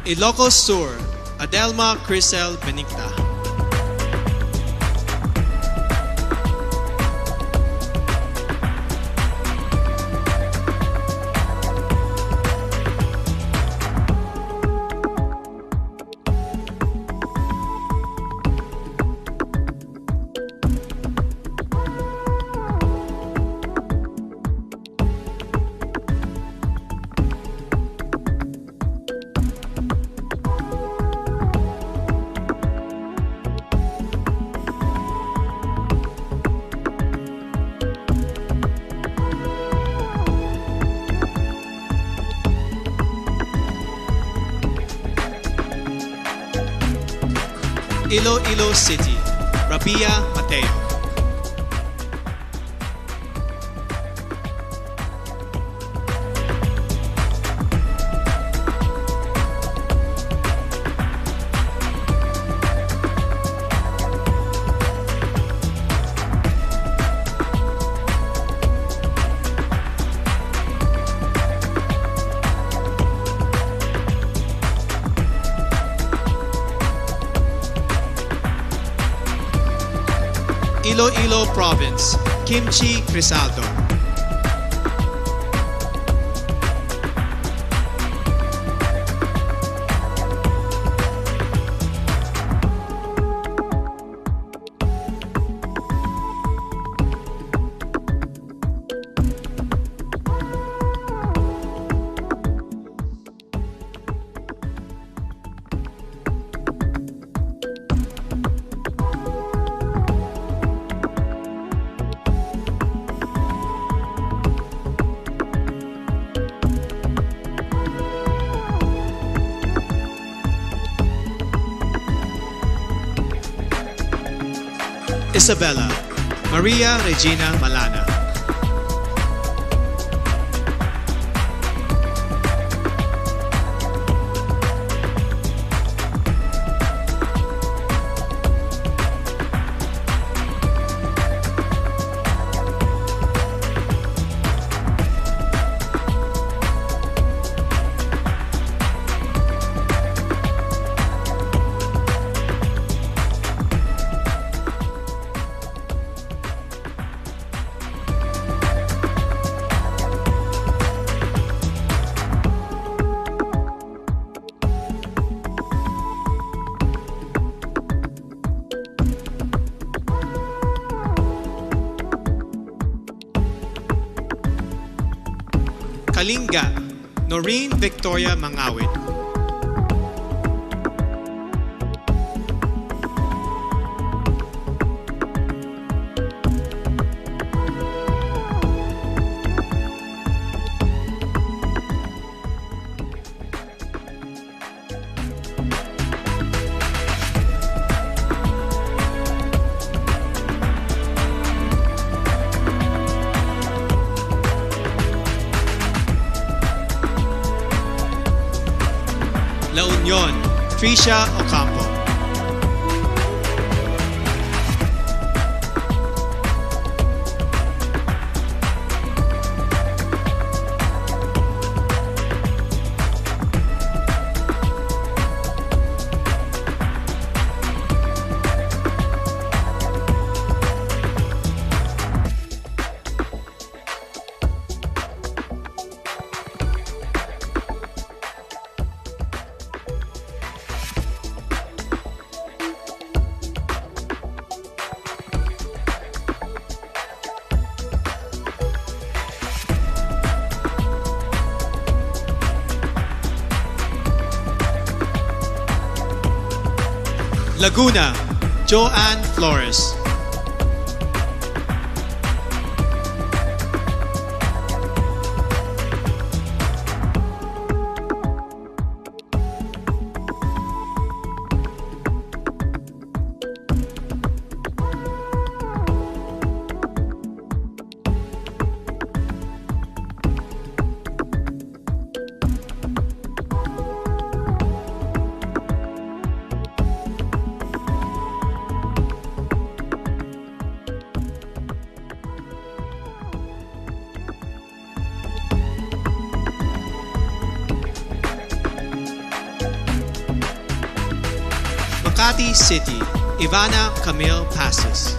[SPEAKER 7] Ilocos Sur, Adelma Crisel Benicta. Iloilo City, Rabia Mateo. Iloilo Province, Kimchi Crisaldo. Isabela, Maria Regina Malana. Kalinga, Noreen Victoria Mangawit. La Union, Tricia Ocampo. Laguna, Joanne Flores. Makati City, Ivana Camille Passes.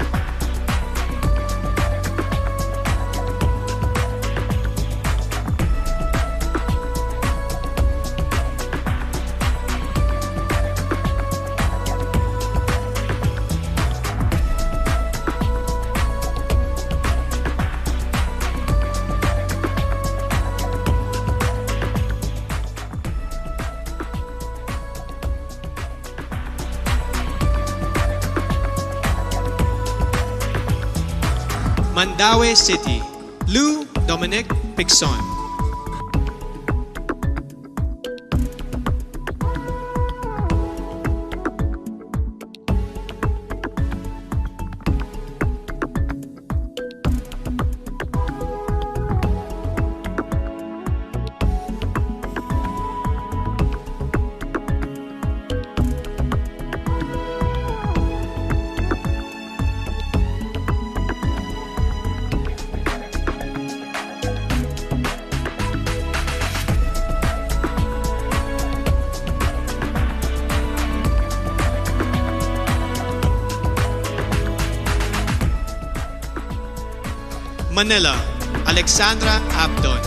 [SPEAKER 7] Mandaue City, Lou Dominic Pixon. Manila, Alexandra Abdon.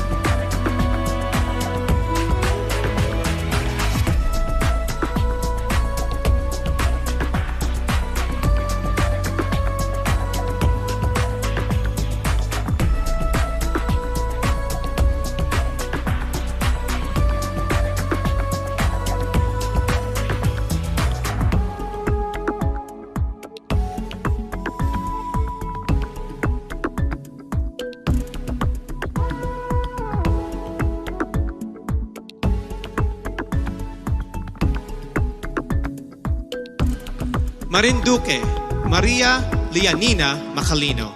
[SPEAKER 7] Marinduque, Maria Lianina Macalino.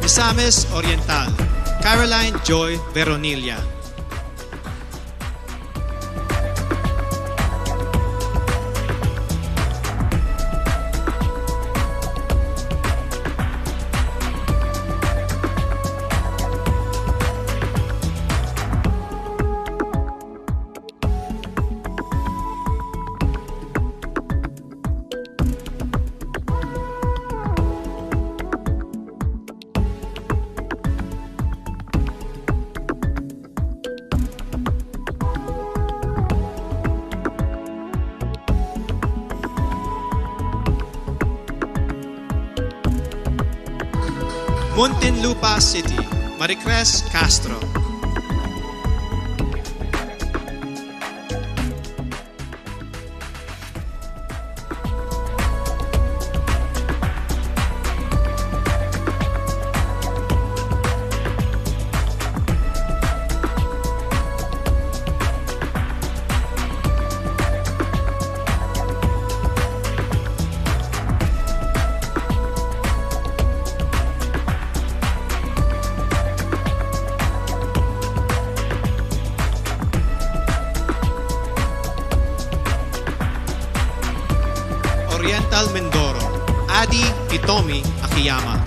[SPEAKER 7] Misamis Oriental, Caroline Joy Veronilla. Muntinlupa City, Maricres Castro. Oriental Mindoro, Adi Hitomi Akiyama.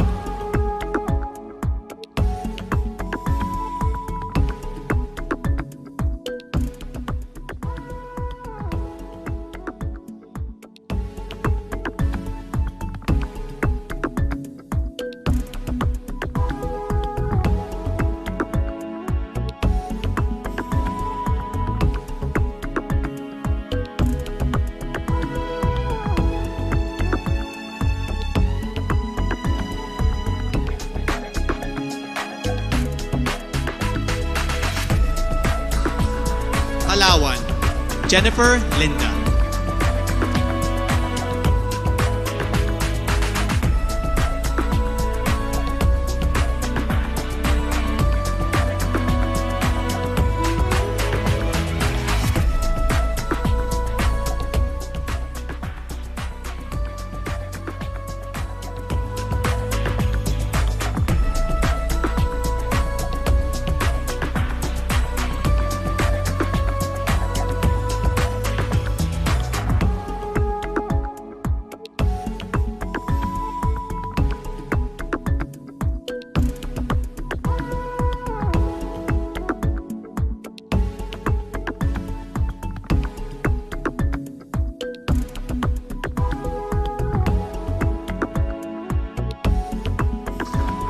[SPEAKER 7] Palawan, Jennifer Linda.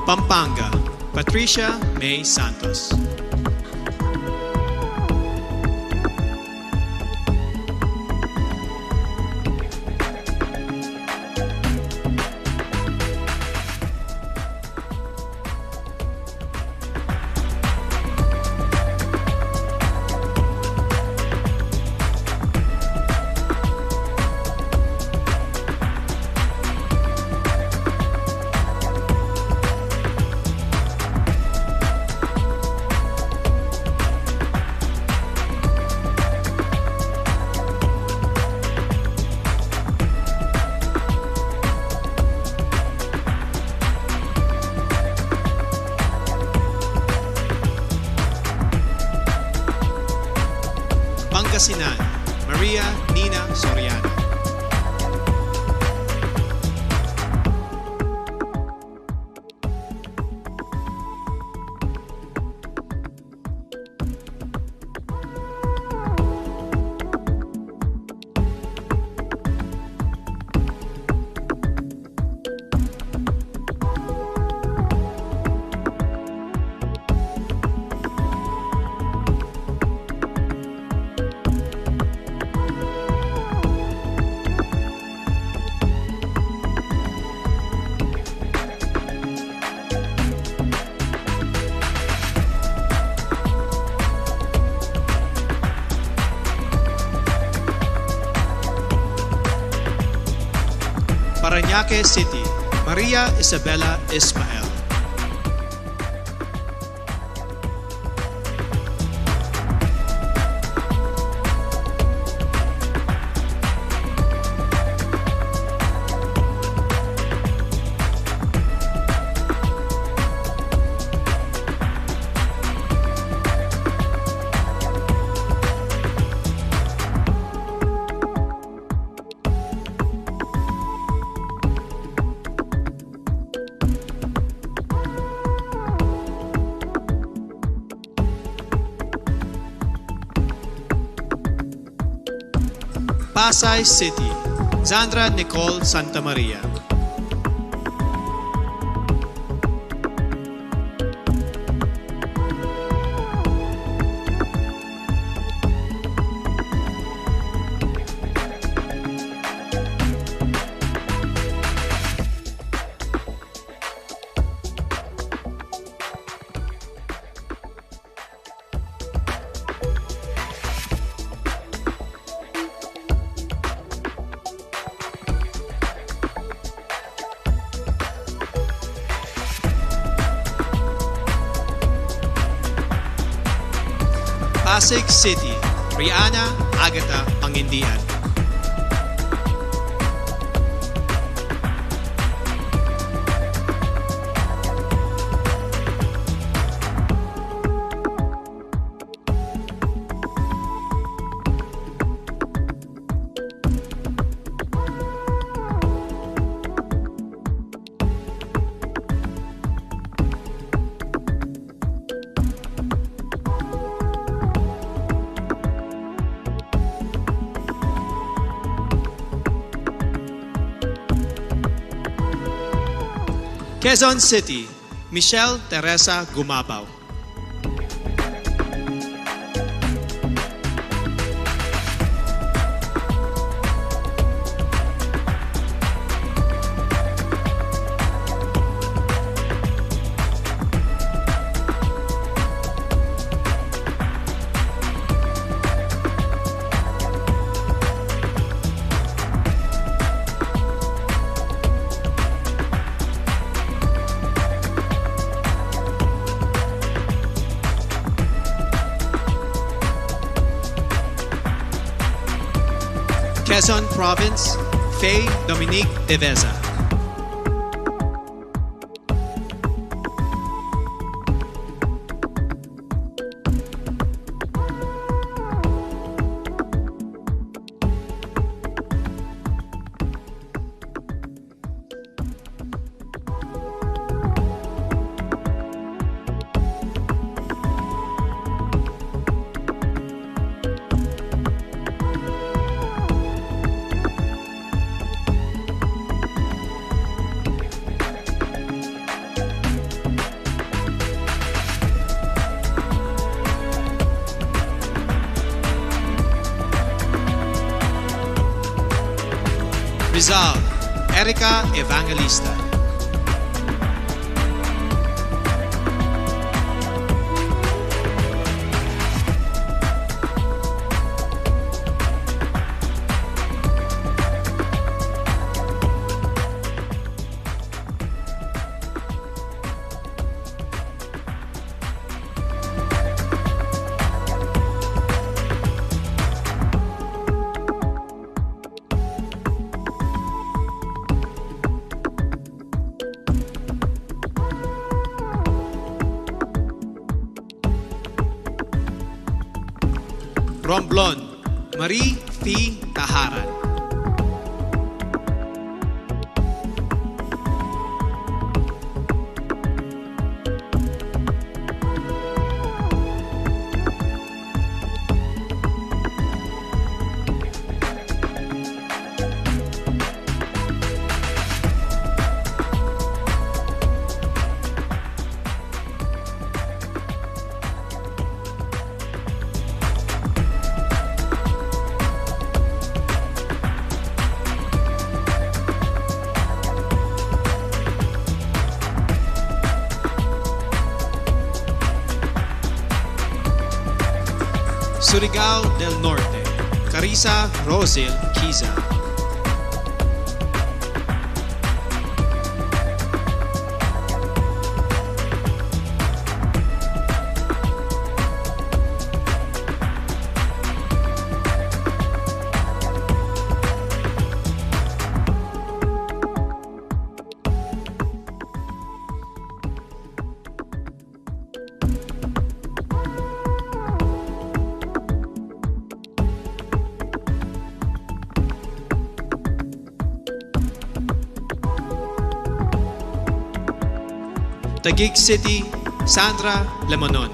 [SPEAKER 7] Pampanga, Patricia May Santos. Pangasinan, Maria Nina Soriano. Parañaque City, Maria Isabella Ismael. Pasay City, Zandra Nicole Santa Maria. Pasig City, Rihanna Agatha Pangindian. Quezon City, Michelle Teresa Gumabaw. Quezon Province, Faye Dominique Deveza. Rizal, Erica Evangelista. Romblon, Marie Fee Taharan. Surigao del Norte, Carissa Rosil Kiza. Taguig City, Sandra Lemonon.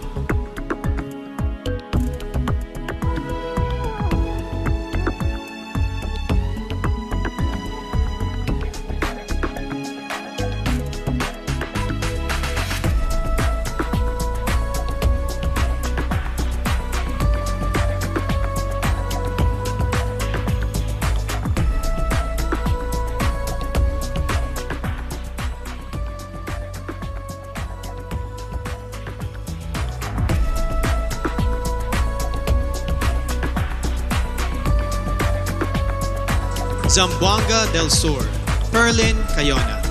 [SPEAKER 7] Zamboanga del Sur, Perlin Cayona.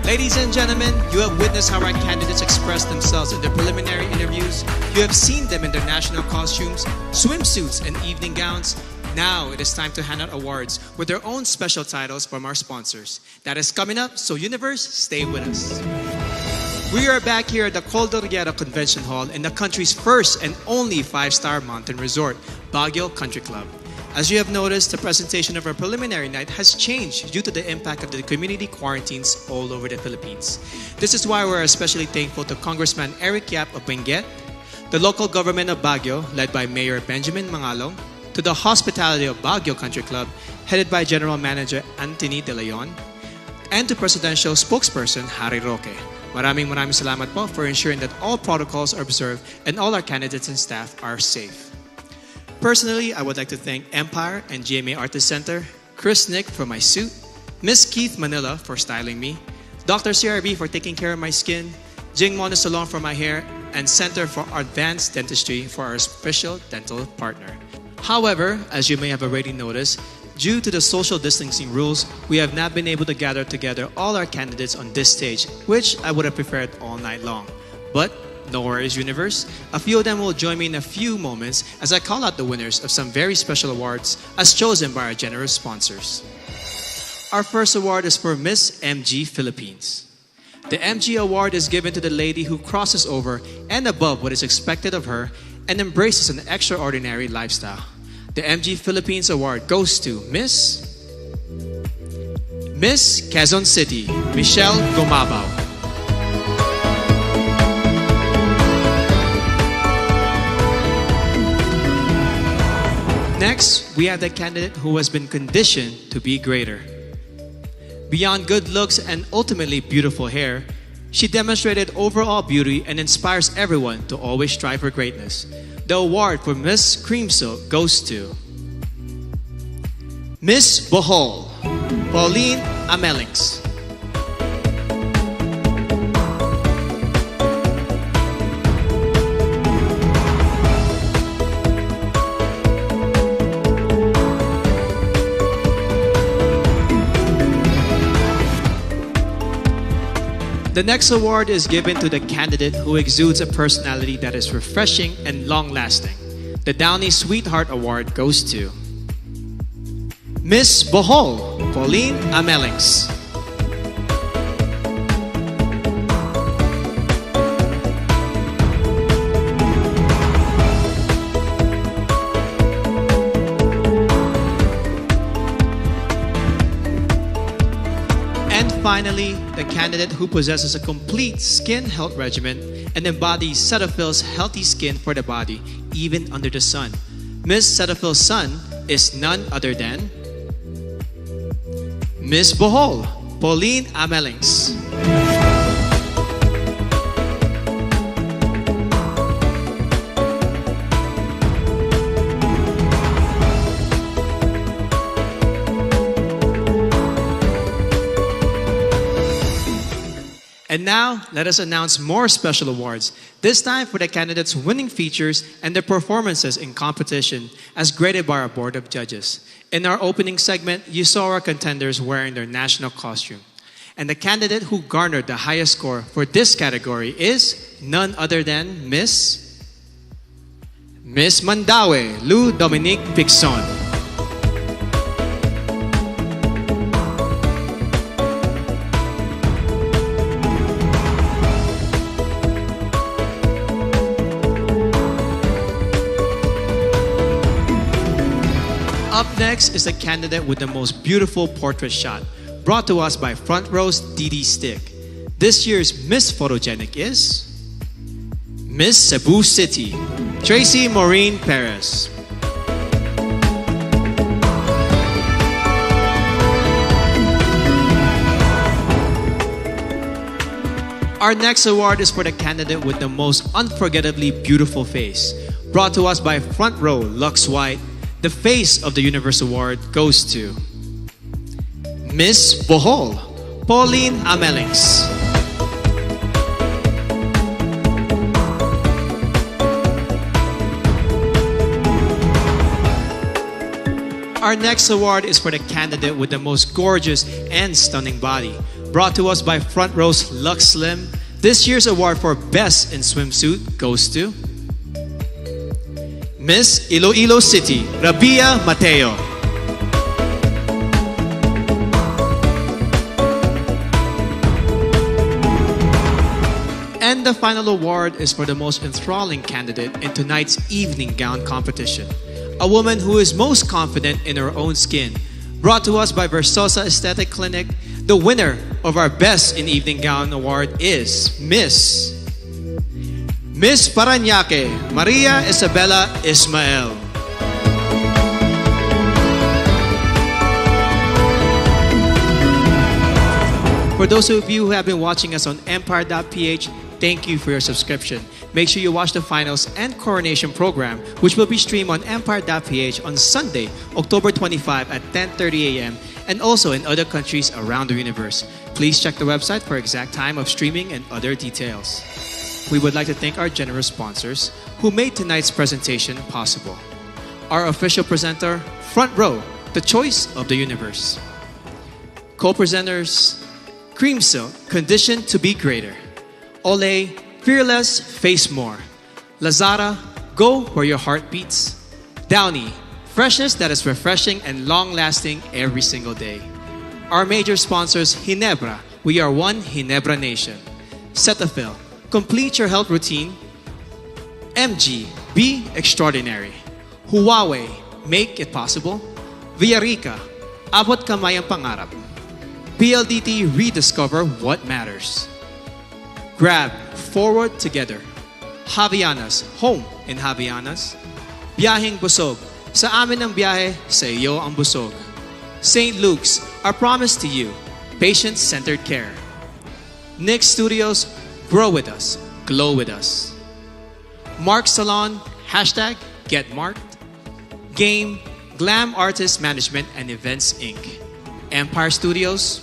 [SPEAKER 7] Ladies and gentlemen, you have witnessed how our candidates express themselves in their preliminary interviews. You have seen them in their national costumes, swimsuits, and evening gowns. Now it is time to hand out awards with their own special titles from our sponsors. That is coming up, so Universe, stay with us. We are back here at the Cordillera Convention Hall in the country's first and only 5-star mountain resort, Baguio Country Club. As you have noticed, the presentation of our preliminary night has changed due to the impact of the community quarantines all over the Philippines. This is why we're especially thankful to Congressman Eric Yap of Benguet, the local government of Baguio, led by Mayor Benjamin Mangalong, to the hospitality of Baguio Country Club, headed by General Manager Anthony De Leon, and to Presidential Spokesperson Harry Roque. Maraming salamat po for ensuring that all protocols are observed and all our candidates and staff are safe. Personally, I would like to thank Empire and GMA Artist Center, Chris Nick for my suit, Miss Keith Manila for styling me, Dr. CRB for taking care of my skin, Jing Mona Salon for my hair, and Center for Advanced Dentistry for our special dental partner. However, as you may have already noticed, due to the social distancing rules, we have not been able to gather together all our candidates on this stage, which I would have preferred all night long. But no worries, Universe. A few of them will join me in a few moments as I call out the winners of some very special awards as chosen by our generous sponsors. Our first award is for Miss MG Philippines. The MG Award is given to the lady who crosses over and above what is expected of her and embraces an extraordinary lifestyle. The MG Philippines Award goes to Miss Quezon City, Michelle Gomabao. Next, we have the candidate who has been conditioned to be greater. Beyond good looks and ultimately beautiful hair, she demonstrated overall beauty and inspires everyone to always strive for greatness. The award for Miss Cream Silk goes to Miss Bohol, Pauline Amelings. The next award is given to the candidate who exudes a personality that is refreshing and long-lasting. The Downey Sweetheart Award goes to Miss Bohol, Pauline Amelings. Finally, the candidate who possesses a complete skin health regimen and embodies Cetaphil's healthy skin for the body, even under the sun. Miss Cetaphil's son is none other than Miss Bohol, Pauline Amelings. And now, let us announce more special awards, this time for the candidates' winning features and their performances in competition as graded by our Board of Judges. In our opening segment, you saw our contenders wearing their national costume. And the candidate who garnered the highest score for this category is none other than Miss Mandaue, Lou Dominique Pixon. Up next is the candidate with the most beautiful portrait shot, brought to us by Front Row's Didi Stick. This year's Miss Photogenic is Miss Cebu City, Tracy Maureen Perez. Our next award is for the candidate with the most unforgettably beautiful face, brought to us by Front Row Lux White. The Face of the Universe Award goes to Miss Bohol, Pauline Amelings. Our next award is for the candidate with the most gorgeous and stunning body, brought to us by Front Row's Lux Slim. This year's award for Best in Swimsuit goes to Miss Iloilo City, Rabia Mateo. And the final award is for the most enthralling candidate in tonight's evening gown competition. A woman who is most confident in her own skin. Brought to us by Versosa Aesthetic Clinic, the winner of our Best in Evening Gown Award is Miss Parañaque, Maria Isabella Ismael. For those of you who have been watching us on Empire.ph, thank you for your subscription. Make sure you watch the finals and coronation program, which will be streamed on Empire.ph on Sunday, October 25 at 10:30 a.m. and also in other countries around the universe. Please check the website for exact time of streaming and other details. We would like to thank our generous sponsors who made tonight's presentation possible. Our official presenter, Front Row, the choice of the universe. Co-presenters, Cream Silk, conditioned to be greater. Olay, fearless, face more. Lazada, go where your heart beats. Downy, freshness that is refreshing and long-lasting every single day. Our major sponsors, Ginebra, we are one Ginebra nation. Cetaphil, complete your health routine. MG, be extraordinary. Huawei, make it possible. Villarica, abot kamay ang pangarap. PLDT, rediscover what matters. Grab, forward together. Javianas, home in Javianas. Biyaheng Busog, sa amin ang biyahe, sa iyo ang busog. St. Luke's, our promise to you, patient-centered care. Nick Studios, grow with us, glow with us. Mark Salon, hashtag Get Marked. Game, Glam Artist Management and Events Inc. Empire Studios,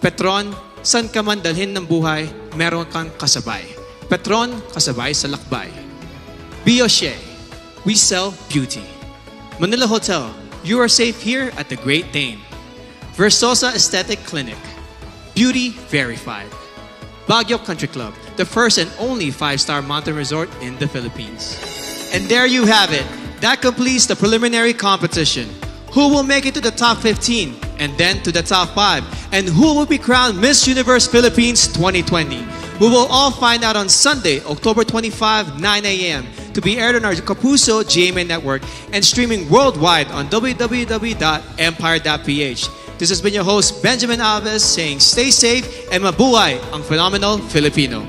[SPEAKER 7] Petron, san ka man dalhin ng buhay, meron kang kasabay. Petron, kasabay sa lakbay. Bioche, we sell beauty. Manila Hotel, you are safe here at the Great Dane. Versosa Aesthetic Clinic, beauty verified. Baguio Country Club, the first and only 5-star mountain resort in the Philippines. And there you have it. That completes the preliminary competition. Who will make it to the top 15 and then to the top 5? And who will be crowned Miss Universe Philippines 2020? We will all find out on Sunday, October 25, 9 a.m. to be aired on our Kapuso GMA network and streaming worldwide on www.empire.ph. This has been your host, Benjamin Alves, saying stay safe and mabuhay ang phenomenal Filipino.